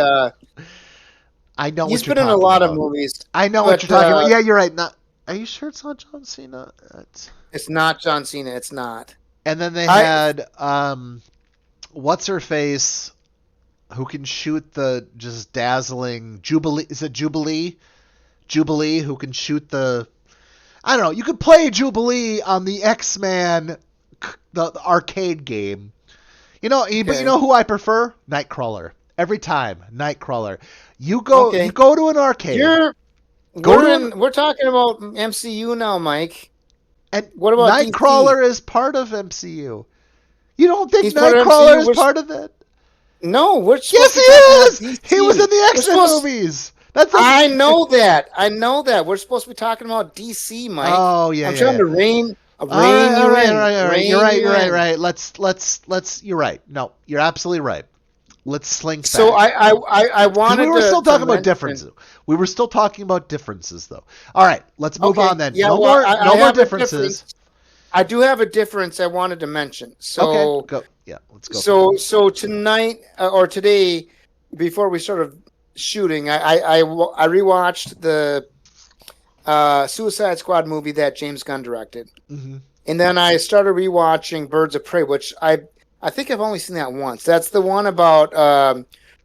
I know he's what you're been in a talking lot of about. movies. I know what But you're talking about. Yeah, you're right. Not. Are you sure it's not John Cena? it's not John Cena. It's not. And then they I had what's her face, who can shoot the just dazzling Jubilee? Is it Jubilee? Jubilee, who can shoot the. I don't know. You could play Jubilee on the X-Men, the arcade game. But you okay. know who I prefer? Nightcrawler. Every time, Nightcrawler. You Okay. go to an arcade. You're Go to an we're talking about MCU now, Mike. and What about DC? Nightcrawler is part of MCU. You don't think He's part of Nightcrawler MCU. is part of that? No, we're Yes, supposed he to be talking about is. He was in DC. the We're X-Men supposed. movies. That's I know that. I know that. We're supposed to be talking about DC, Mike. Oh, yeah, I'm yeah, trying yeah. to All right, rein all you right, all in, right, all right. You're rein right. you You're right. in. Right. Let's. You're right. No, you're absolutely right. Let's slink So back. I Because we wanted were still to talking about mention. differences. We were still talking about differences, though. All right, let's move Okay, on then. yeah. No Well, more, I no more have a differences. difference. I do have a difference I wanted to mention. Okay, So go. Yeah, let's go for it. so tonight or today, before we started shooting, I rewatched the Suicide Squad movie that James Gunn directed. Hmm. And then I started rewatching Birds of Prey, which I think I've only seen that once. That's the one about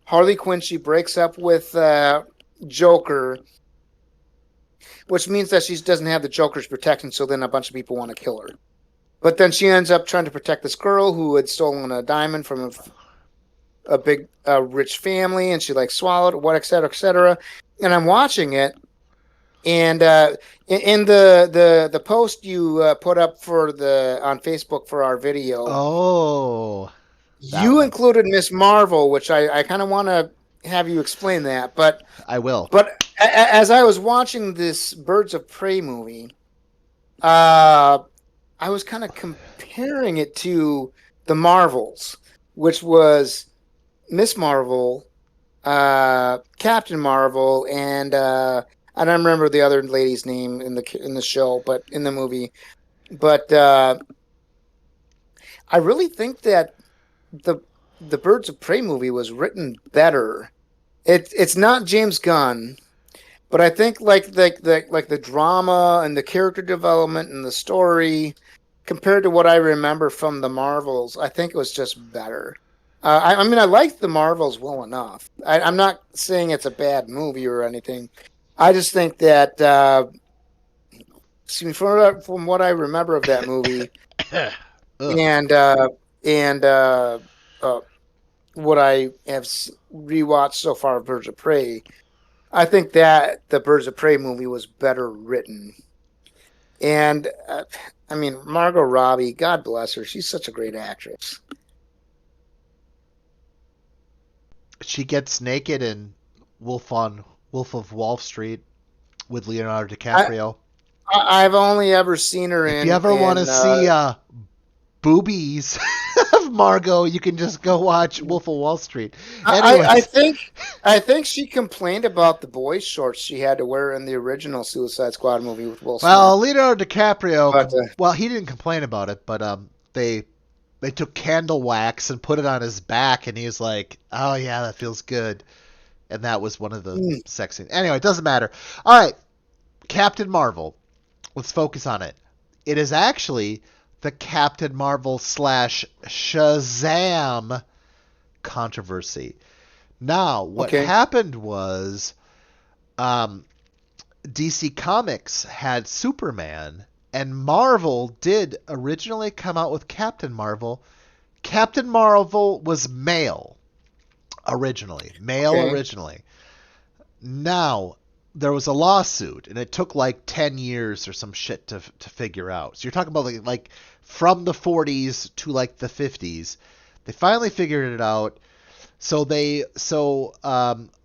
Harley Quinn. She breaks up with Joker, which means that she doesn't have the Joker's protection. So then a bunch of people want to kill her. But then she ends up trying to protect this girl who had stolen a diamond from a big rich family, and she like swallowed it, what, et cetera, et cetera. And I'm watching it. And in the post you put up on Facebook for our video, Oh, that you one. included Miss Marvel, which I kind of want to have you explain that. But I will. as I was watching this Birds of Prey movie, I was kind of comparing it to the Marvels, which was Miss Marvel, Captain Marvel, and I don't remember the other lady's name in the show, but in the movie. But I really think that the Birds of Prey movie was written better. It's not James Gunn, but I think like the drama and the character development and the story compared to what I remember from the Marvels, I think it was just better. I mean, I liked the Marvels well enough. I'm not saying it's a bad movie or anything. I just think that, from what I remember of that movie, Ugh. and what I have rewatched so far of Birds of Prey, I think that the Birds of Prey movie was better written. And I mean, Margot Robbie, God bless her, she's such a great actress. She gets naked in Wolf of Wall Street with Leonardo DiCaprio. I've only ever seen her If you ever want to see boobies love Margot, you can just go watch Wolf of Wall Street. I, I Anyways, think I think she complained about the boy shorts she had to wear in the original Suicide Squad movie with Will Smith. well, Leonardo DiCaprio, But well, he didn't complain about it, but they took candle wax and put it on his back, and he was like, "Oh yeah, that feels good." And that was one of the mm, sex scenes. Anyway, it doesn't matter. All right, Captain Marvel. Let's focus on it. It is actually the Captain Marvel slash Shazam controversy. Now, what okay, happened was um, DC Comics had Superman, and Marvel did originally come out with Captain Marvel. Captain Marvel was male originally. Male okay. originally. Now, there was a lawsuit, and it took like 10 years or some shit to figure out. So you're talking about like from the 40s to like the 50s. They finally figured it out. So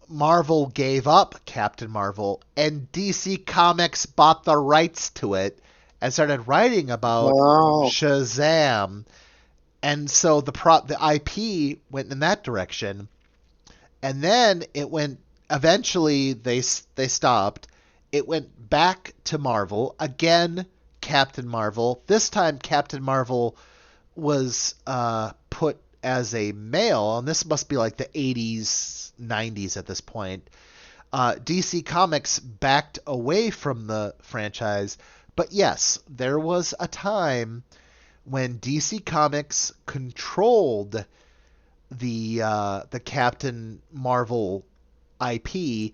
Marvel gave up Captain Marvel, and DC Comics bought the rights to it and started writing about Wow. Shazam. And so the IP went in that direction, and then it went. Eventually, they stopped. It went back to Marvel again. Captain Marvel. This time, Captain Marvel was put as a male, and this must be like the 80s, 90s at this point. DC Comics backed away from the franchise, but yes, there was a time when DC Comics controlled the Captain Marvel IP,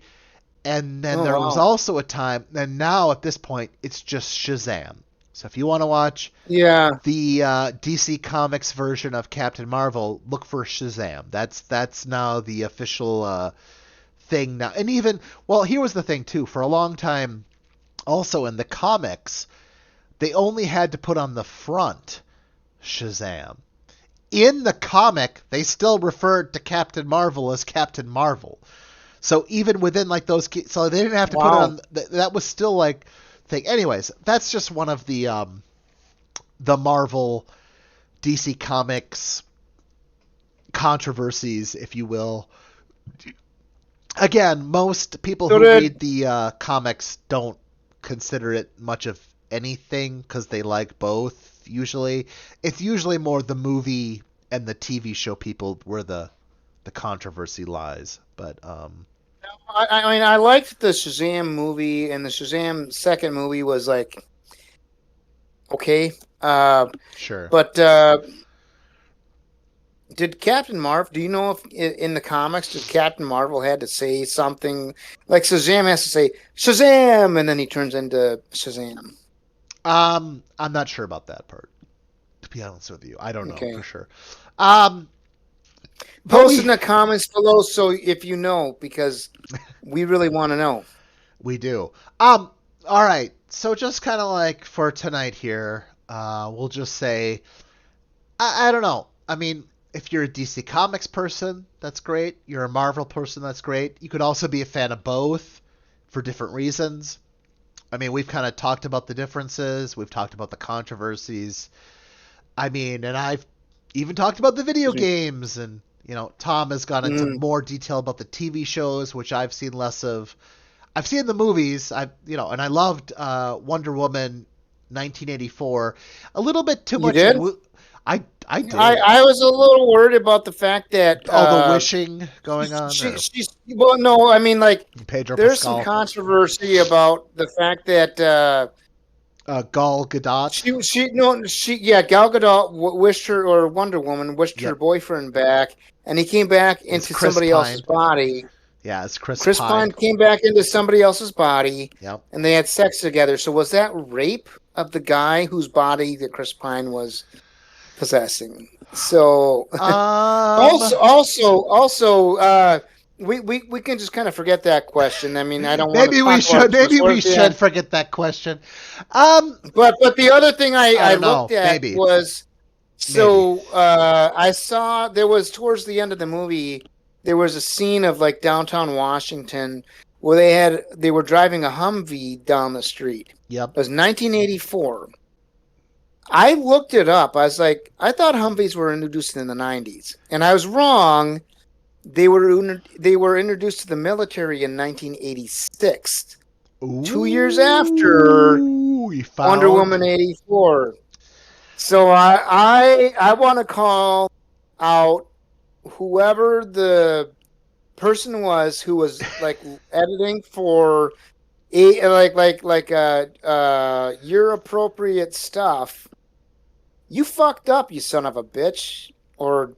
and then Oh there was wow. also a time, and now at this point, it's just Shazam. So if you want to watch Yeah. the DC Comics version of Captain Marvel, look for Shazam. That's now the official thing now. And even, well, here was the thing too. For a long time, also in the comics, they only had to put on the front Shazam. In the comic, they still referred to Captain Marvel as Captain Marvel. So even within like those, so they didn't have to put it Wow. on. That was still like thing. Anyways, that's just one of the Marvel DC Comics controversies, if you will. Again, most people So who did read the comics don't consider it much of anything because they like both. Usually, it's usually more the movie and the TV show people where the controversy lies. But I mean I liked the Shazam movie, and the Shazam second movie was like okay. Uh, sure. but did Captain Marvel? Do you know if in the comics did Captain Marvel had to say something like Shazam has to say Shazam, and then he turns into Shazam? I'm not sure about that part. To be honest with you, I don't know for Okay. sure. Um, but Post in we the comments below so if you know, because we really want to know. we do. All right. So just kind of like for tonight here, we'll just say I don't know. I mean, if you're a DC Comics person, that's great. You're a Marvel person, that's great. You could also be a fan of both for different reasons. I mean, we've kind of talked about the differences. We've talked about the controversies. I mean, and I've even talked about the video games, and Thom has gone into Mm, more detail about the TV shows, which I've seen less of. I've seen the movies, and I loved Wonder Woman 1984. A little bit too you much. did? I did. I was a little worried about the fact that All the wishing going on, or she's well no I mean like Pedro there's some Pascal, controversy about the fact that Gal Gadot. she no she yeah Gal Gadot wished her or Wonder Woman wished her Yep, boyfriend back, and he came back it's into Chris somebody else's Pine. body. Yeah, it's Chris Chris Pine. Pine came back into somebody else's body, Yep. and they had sex together. So was that rape of the guy whose body that Chris Pine was possessing? So Um, also, we can just kind of forget that question. I mean, I don't want to maybe we talk about should. it too much. Maybe we Towards the should end. forget that question. Um, But the other thing I I don't looked know. at Maybe. was Maybe. so I saw there was towards the end of the movie there was a scene of like downtown Washington where they were driving a Humvee down the street. Yep. It was 1984, I looked it up. I was like, I thought Humvees were introduced in the 90s, and I was wrong. They were introduced to the military in 1986, 2 years after Ooh, you Wonder found. Woman 84. So I want to call out whoever the person was who was like editing for year appropriate stuff. You fucked up, you son of a bitch, or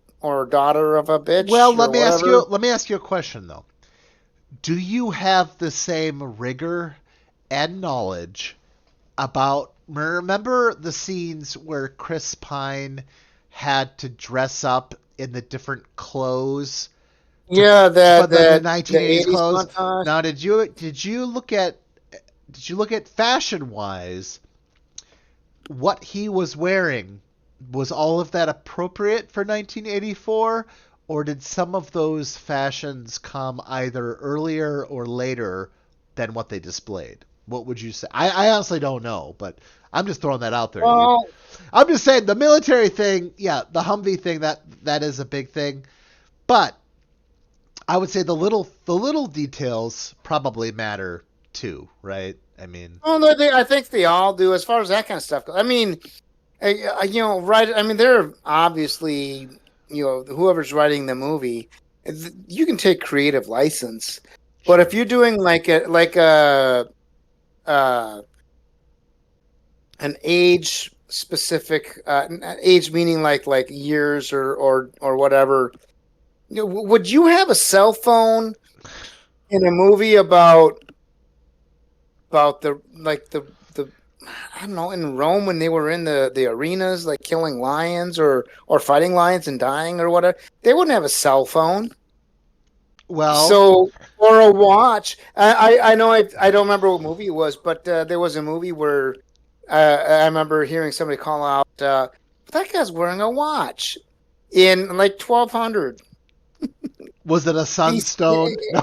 daughter of a Well, bitch, let or me ask you. whatever. Let me ask you a question though. Do you have the same rigor and knowledge about? Remember the scenes where Chris Pine had to dress up in the different clothes to, Yeah, but the the 1980s '80s clothes. montage. Now, did you look at fashion wise what he was wearing? Was all of that appropriate for 1984, or did some of those fashions come either earlier or later than what they displayed? What would you say? I honestly don't know, but I'm just throwing that out there. Well, I'm just saying the military thing, yeah, the Humvee thing, that is a big thing. But I would say the little details probably matter too, right? I mean, well, no, I think they all do as far as that kind of stuff goes. I mean, right? I mean, they're obviously, whoever's writing the movie, you can take creative license, but if sure. you're doing like a uh, an age specific age meaning like years or whatever, would you have a cell phone in a movie about the I don't know, in Rome when they were in the arenas like killing lions or fighting lions and dying or whatever? They wouldn't have a cell phone. Well, So, or a watch. I know I don't remember what movie it was, but there was a movie where I remember hearing somebody call out, "That guy's wearing a watch in like 1200 was it a sunstone? BC." No.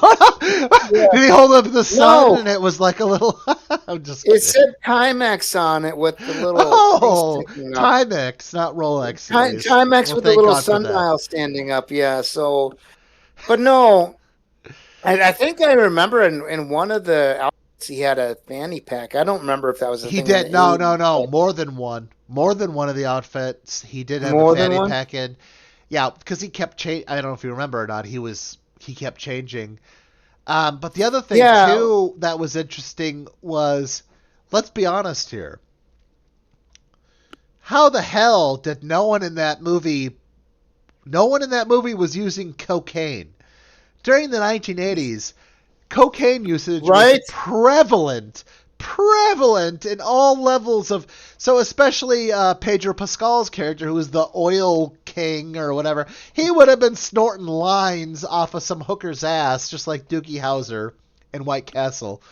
Yeah, Did he hold up the sun no, and it was like a little? I'm just it kidding. said Timex on it with the little thing Oh, sticking up. Timex, not Rolex, at least. Timex Well, with the thank little God for that. sundial standing up. Yeah. So, but no, I think I remember in one of the outfits he had a fanny pack. I don't remember if that was a He thing in the did. No, no, 80s, no. but More than one. More than one of the outfits. He did have a more than fanny one. pack in. Yeah, because he kept changing. I don't know if you remember or not. He kept changing. But the other thing Yeah, too that was interesting was, let's be honest here. How the hell did no one in that movie? No one in that movie was using cocaine during the 1980s. Cocaine usage was right. prevalent in all levels of, so especially Pedro Pascal's character, who was the oil king or whatever. He would have been snorting lines off of some hooker's ass, just like Doogie Howser in White Castle.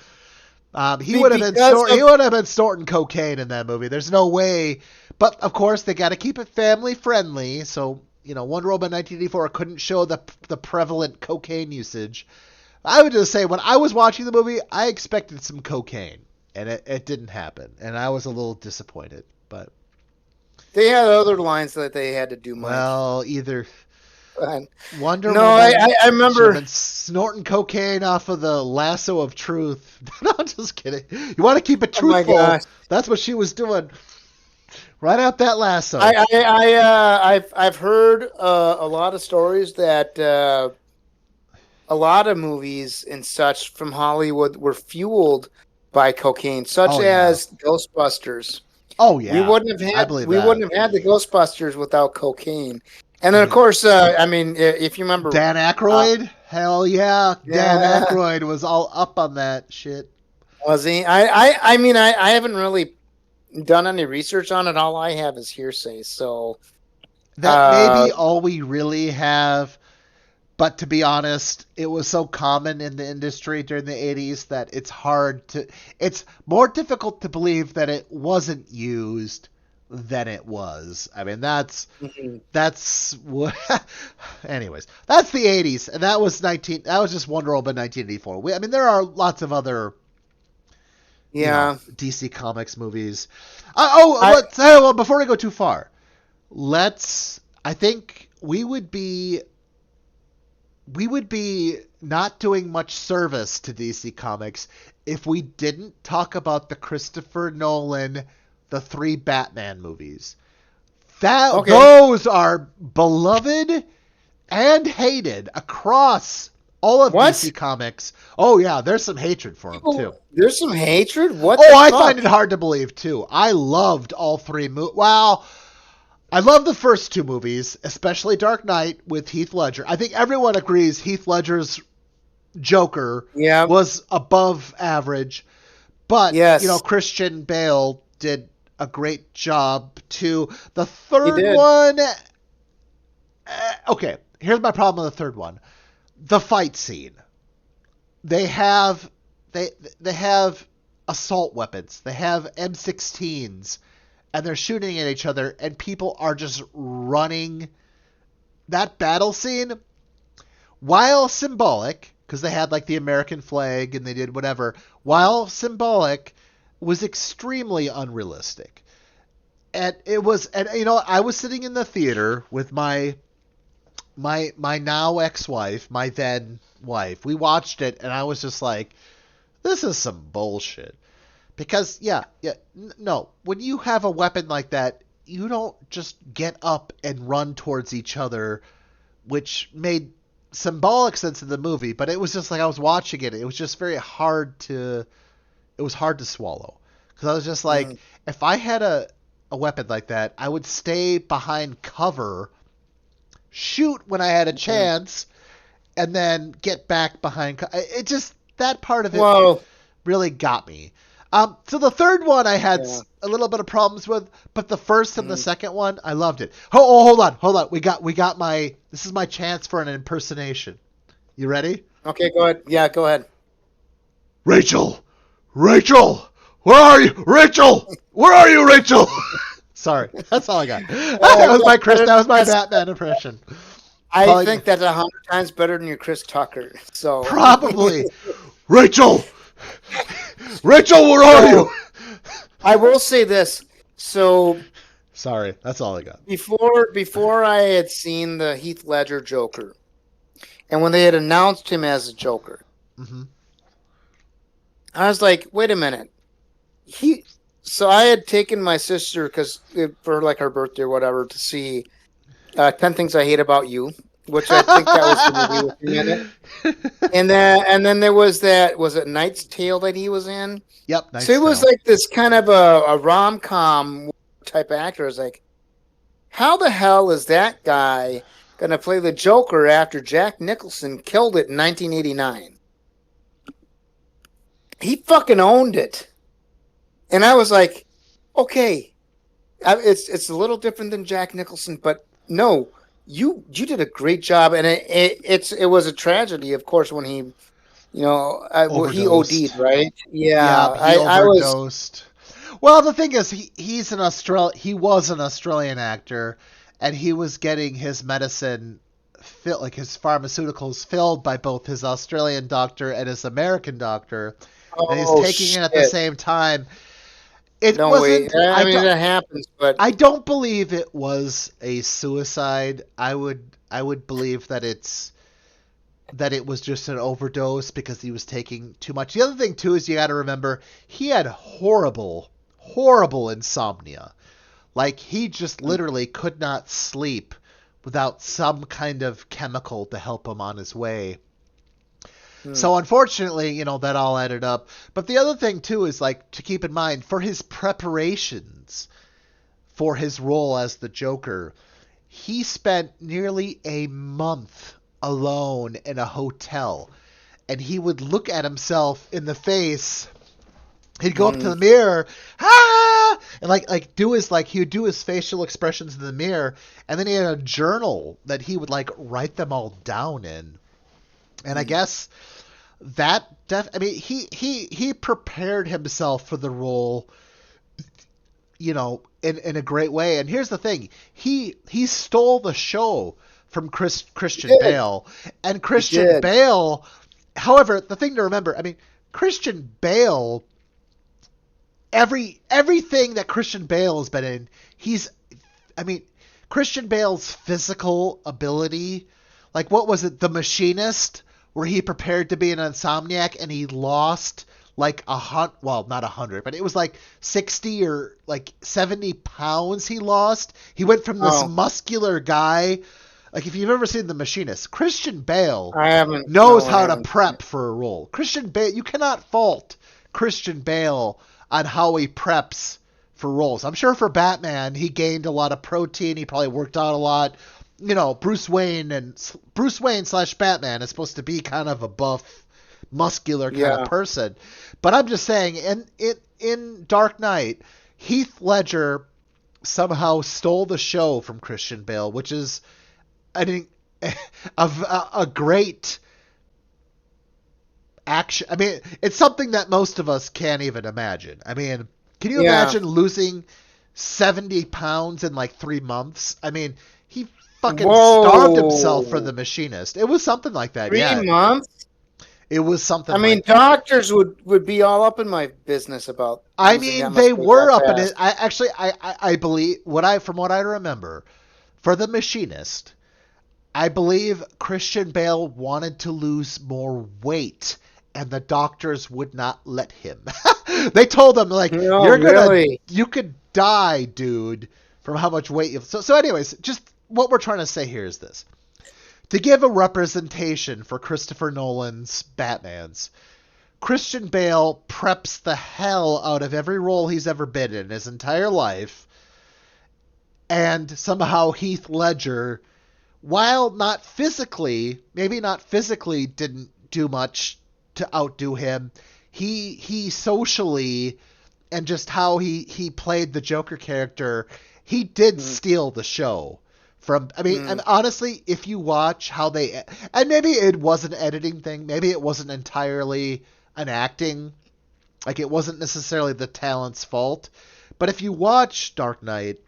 He would have been Because snort he of would have been snorting cocaine in that movie. There's no way. But of course they got to keep it family friendly, so Wonder Woman 1984 couldn't show the prevalent cocaine usage. I would just say when I was watching the movie, I expected some cocaine, and it didn't happen, and I was a little disappointed. But they had other lines that they had to do, Mike. well, either And Wonder no, Woman I should have remember. been snorting cocaine off of the lasso of truth. No, I'm just kidding. You want to keep it Oh my truthful? gosh. That's what she was doing. Right out that I lasso. I, I I've heard a lot of stories that a lot of movies and such from Hollywood were fueled by cocaine, such Oh yeah. as Ghostbusters. Oh We yeah. wouldn't have I had believe we that. wouldn't have had the Ghostbusters without cocaine. And I then of mean, course, I mean, if you remember, Dan uh, Aykroyd? Hell yeah. Dan yeah, Aykroyd was all up on that shit. was he? I mean, I haven't really done any research on it. All I have is hearsay. So, That may uh, be all we really have. But to be honest, it was so common in the industry during the 80s that it's more difficult to believe that it wasn't used than it was. I mean, mhm. that's what anyways, that's the 80s, and that was just Wonder Woman 1984. I mean, there are lots of other Yeah. DC Comics movies. Oh, I well, before we go too far, I think we would be not doing much service to DC Comics if we didn't talk about the Christopher Nolan, the 3 Batman movies. okay. Those are beloved and hated across all of What? DC Comics. Oh yeah, there's some hatred for them too. People, there's some hatred. What Oh, the I find fuck? it hard to believe too. I loved all 3 movies. Well, I love the first 2 movies, especially Dark Knight with Heath Ledger. I think everyone agrees Heath Ledger's Joker Yeah. was above average, but Yes, Christian Bale did a great job too. The he third did. one, okay, here's my problem with the third one. The fight scene. They have they have assault weapons. They have M16s and they're shooting at each other and people are just running. That battle scene, while symbolic, because they had like the American flag and they did whatever, while symbolic, was extremely unrealistic. And it was, and I was sitting in the theater with my now ex-wife, my then wife. We watched it and I was just like, this is some bullshit. Because no, when you have a weapon like that, you don't just get up and run towards each other, which made symbolic sense in the movie, but it was just like I was watching it. It was just very hard to it was hard to swallow. Because I was just like, Mm, if I had a weapon like that, I would stay behind cover, shoot when I had a mm. chance, and then get back behind. It just, that part of it Well, really got me. So the third one I had yeah. a little bit of problems with, but the first and the Mm. second one I loved it. Oh, hold on. We got my. This is my chance for an impersonation. You ready? Okay, go ahead. Yeah, go ahead. Rachel, Rachel, where are you, Rachel? Where are you, Rachel? Sorry, that's all I got. That was my Chris. That was my That's, Batman impression. I Probably, think that's 100 times better than your Chris Tucker. So, probably. Rachel, Rachel, where are so you? I will say this. So Sorry, that's all I got. before I had seen the Heath Ledger Joker, and when they had announced him as a Joker, Hmm. I was like, wait a minute. He. So I had taken my sister because for like her birthday or whatever to see 10 Things I Hate About You, which I think that was the movie with him in it. And then there was it Knight's Tale that he was in? Yep, So nice it was tale. like this kind of a rom com type actor. I was like, how the hell is that guy gonna play the Joker after Jack Nicholson killed it in 1989? He fucking owned it, and I was like, okay, it's a little different than Jack Nicholson, but no, you did a great job, and it was a tragedy, of course, when he OD'd, Overdosed. right? Yeah, Yep, he I was. overdosed. Well, the thing is, he was an Australian actor, and he was getting his medicine filled, like his pharmaceuticals filled by both his Australian doctor and his American doctor, and he's Oh taking it at the shit! same time. It No way. wasn't. I mean, that happens, but I don't believe it was a suicide. I would believe that it was just an overdose because he was taking too much. The other thing too is you got to remember he had horrible insomnia. Like he just literally could not sleep without some kind of chemical to help him on his way. hmm, So unfortunately, that all added up. But the other thing too is like to keep in mind for his preparations for his role as the Joker, he spent nearly a month alone in a hotel. And he would look at himself in the face. He'd go up to hmm, the mirror, ah, and he would do his facial expressions in the mirror, and then he had a journal that he would like write them all down in. And I hmm. guess I mean he prepared himself for the role, in a great way. And here's the thing: he stole the show from He Christian did. Bale, and He Christian did. Bale. However, the thing to remember, I mean, Christian Bale everything that Christian Bale has been in, he's I mean, Christian Bale's physical ability, like what was it, The Machinist, where he prepared to be an insomniac and he lost like well, not 100, but it was like 60 or like 70 pounds he lost. He went from this Oh, muscular guy, like if you've ever seen The Machinist, Christian Bale I haven't. knows No, I how to haven't. prep for a role. Christian Bale, you cannot fault Christian Bale on how he preps for roles. I'm sure for Batman, he gained a lot of protein. He probably worked out a lot. You know, Bruce Wayne slash Batman is supposed to be kind of a buff, muscular kind of Yeah, person. But I'm just saying, in Dark Knight, Heath Ledger somehow stole the show from Christian Bale, which is an, a great action. I mean, it's something that most of us can't even imagine. I mean, can you yeah. imagine losing 70 pounds in like 3 months? I mean, he fucking starved himself for Whoa, The Machinist. It was something like that, three yeah. months. It was I something mean, like. doctors would be all up in my business about I losing mean, that much they weight that were up in it. fast. I believe from what I remember, for The Machinist, I believe Christian Bale wanted to lose more weight, and the doctors would not let him. They told him like, No, really. you could die, dude, from how much weight you. So anyways, just what we're trying to say here is this: to give a representation for Christopher Nolan's Batman's, Christian Bale preps the hell out of every role he's ever been in his entire life, and somehow Heath Ledger, while maybe not physically, didn't do much to outdo him. He socially and just how he played the Joker character, he did Mm, steal the show. From I mean, and mm, honestly, if you watch how they and maybe it was an editing thing, maybe it wasn't entirely an acting, like it wasn't necessarily the talent's fault, but if you watch Dark Knight,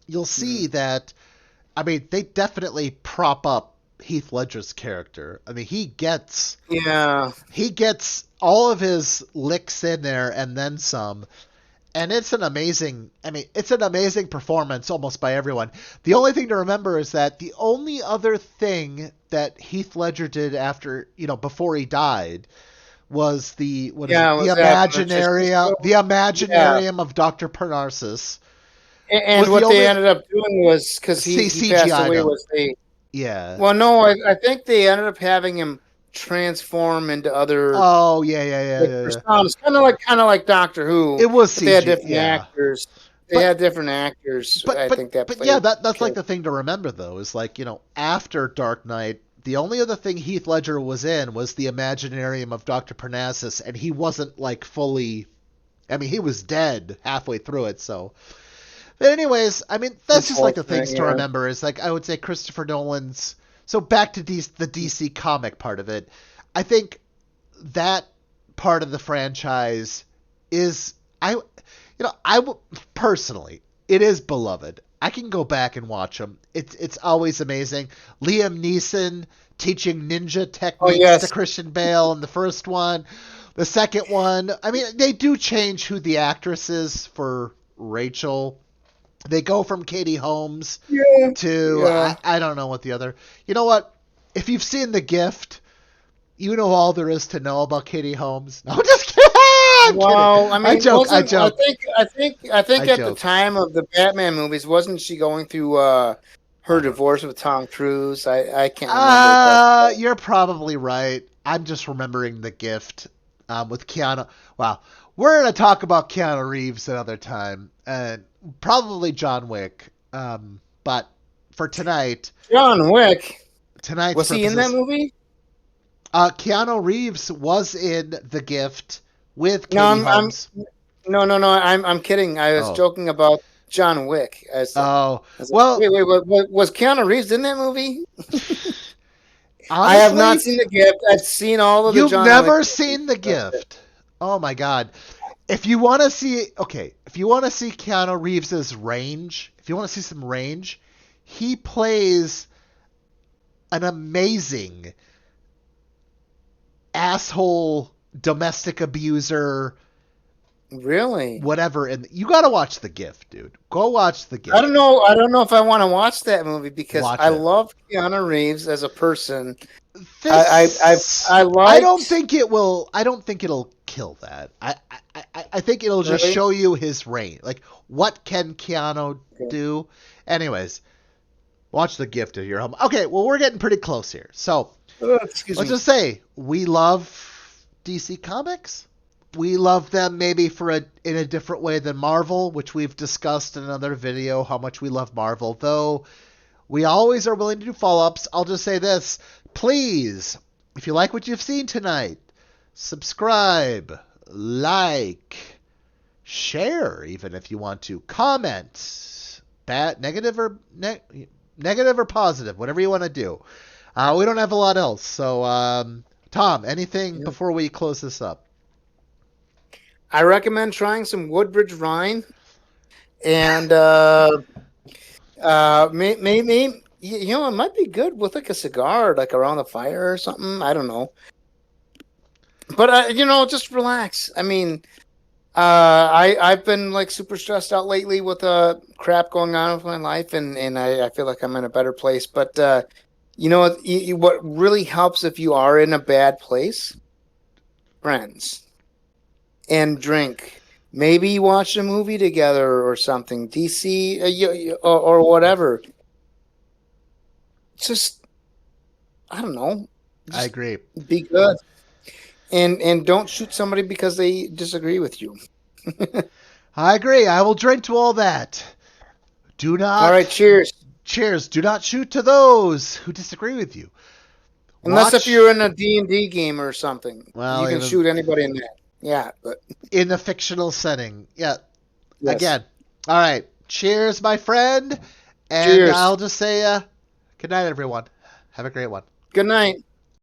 you'll see mm. that I mean, they definitely prop up Heath Ledger's character. I mean, Yeah, he gets all of his licks in there and then some. And it's an amazing performance almost by everyone. The only thing to remember is that the only other thing that Heath Ledger did after, before he died was what is yeah. it? Was that magician The show? Yeah. Imaginarium of Dr. Parnassus And was the what they only ended up doing was because he passed CGI away though. was they. Yeah. Well, no, I think they ended up having him transform into other Oh yeah, yeah, yeah, like yeah, yeah. personas, kind of like Doctor Who, It was but they had CG, different yeah. actors. They But had different actors. but I but think that but yeah, played that's like characters. the thing to remember though, is like, after Dark Knight, the only other thing Heath Ledger was in was the Imaginarium of Dr. Parnassus, and he wasn't like fully. I mean, he was dead halfway through it, so. But anyways, I mean, that's just like the Unfortunate, things to yeah. remember. Is like I would say Christopher Nolan's. So back to the DC comic part of it, I think that part of the franchise is personally, it is beloved. I can go back and watch them. It's always amazing. Liam Neeson teaching ninja Oh techniques to yes, Christian Bale in the first one. The second one, I mean, they do change who the actress is for Rachel. They go from Katie Holmes yeah, to yeah. I don't know what the other. You know what? If you've seen The Gift, you know all there is to know about Katie Holmes. No, I'm just kidding. I'm kidding. Well, I I mean, joke. I wasn't I joke. think I think I I think at the joke. time of the Batman movies, wasn't she going through her I don't. divorce with Tom Cruise? I can't remember at that point. You're probably right. I'm just remembering The Gift with Keanu. Wow. We're gonna talk about Keanu Reeves another time, and probably John Wick. But for John Wick, tonight's was he in that purposes, movie? Keanu Reeves was in The Gift with No, Katie I'm Holmes. no. I'm kidding. I was Oh, joking about John Wick. oh. I was like, Well, wait, was Keanu Reeves in that movie? I have not honestly, seen The Gift. I've seen all of the you've John Wick never movies. seen The That's it. Gift. Oh my God. If you want to see Keanu Reeves's range, if you want to see some range, he plays an amazing asshole domestic abuser Really? whatever. And you got to watch The Gift, dude. Go watch The I don't Gift. know. I don't know if I want to watch that movie because Watch I it. love Keanu Reeves as a person. This I I don't liked think it will. I don't think it'll kill that. I think it'll just really. show you his range. Like, what can Keanu do? Anyways, watch The Gift if you're home. Okay, well, we're getting pretty close here. So Excuse let's me. just say we love DC Comics. We love them maybe in a different way than Marvel, which we've discussed in another video how much we love Marvel. Though we always are willing to do follow-ups. I'll just say this. Please, if you like what you've seen tonight, subscribe, like, share even if you want to, comment, negative or positive, whatever you want to do. We don't have a lot else. So, Thom, anything Yeah. before we close this up? I recommend trying some Woodbridge Rhine and maybe it might be good with like a cigar, like around the fire or something. I don't know, but just relax. I mean, I've been like super stressed out lately with crap going on with my life, and I feel like I'm in a better place. But what really helps if you are in a bad place, friends and drink. Maybe watch a movie together or something. DC or whatever. Just I don't know. I Just agree. be good and don't shoot somebody because they disagree with you. I agree. I will drink to all that. Do All right, not, cheers. cheers, do not shoot to those who disagree with you. Unless if you're Watch, in a D&D game or something, you well, can shoot anybody in that. Yeah, but in a fictional setting. Yeah, yes. again. All right. Cheers, my friend. And Cheers. I'll just say good night, everyone. Have a great one. Good night.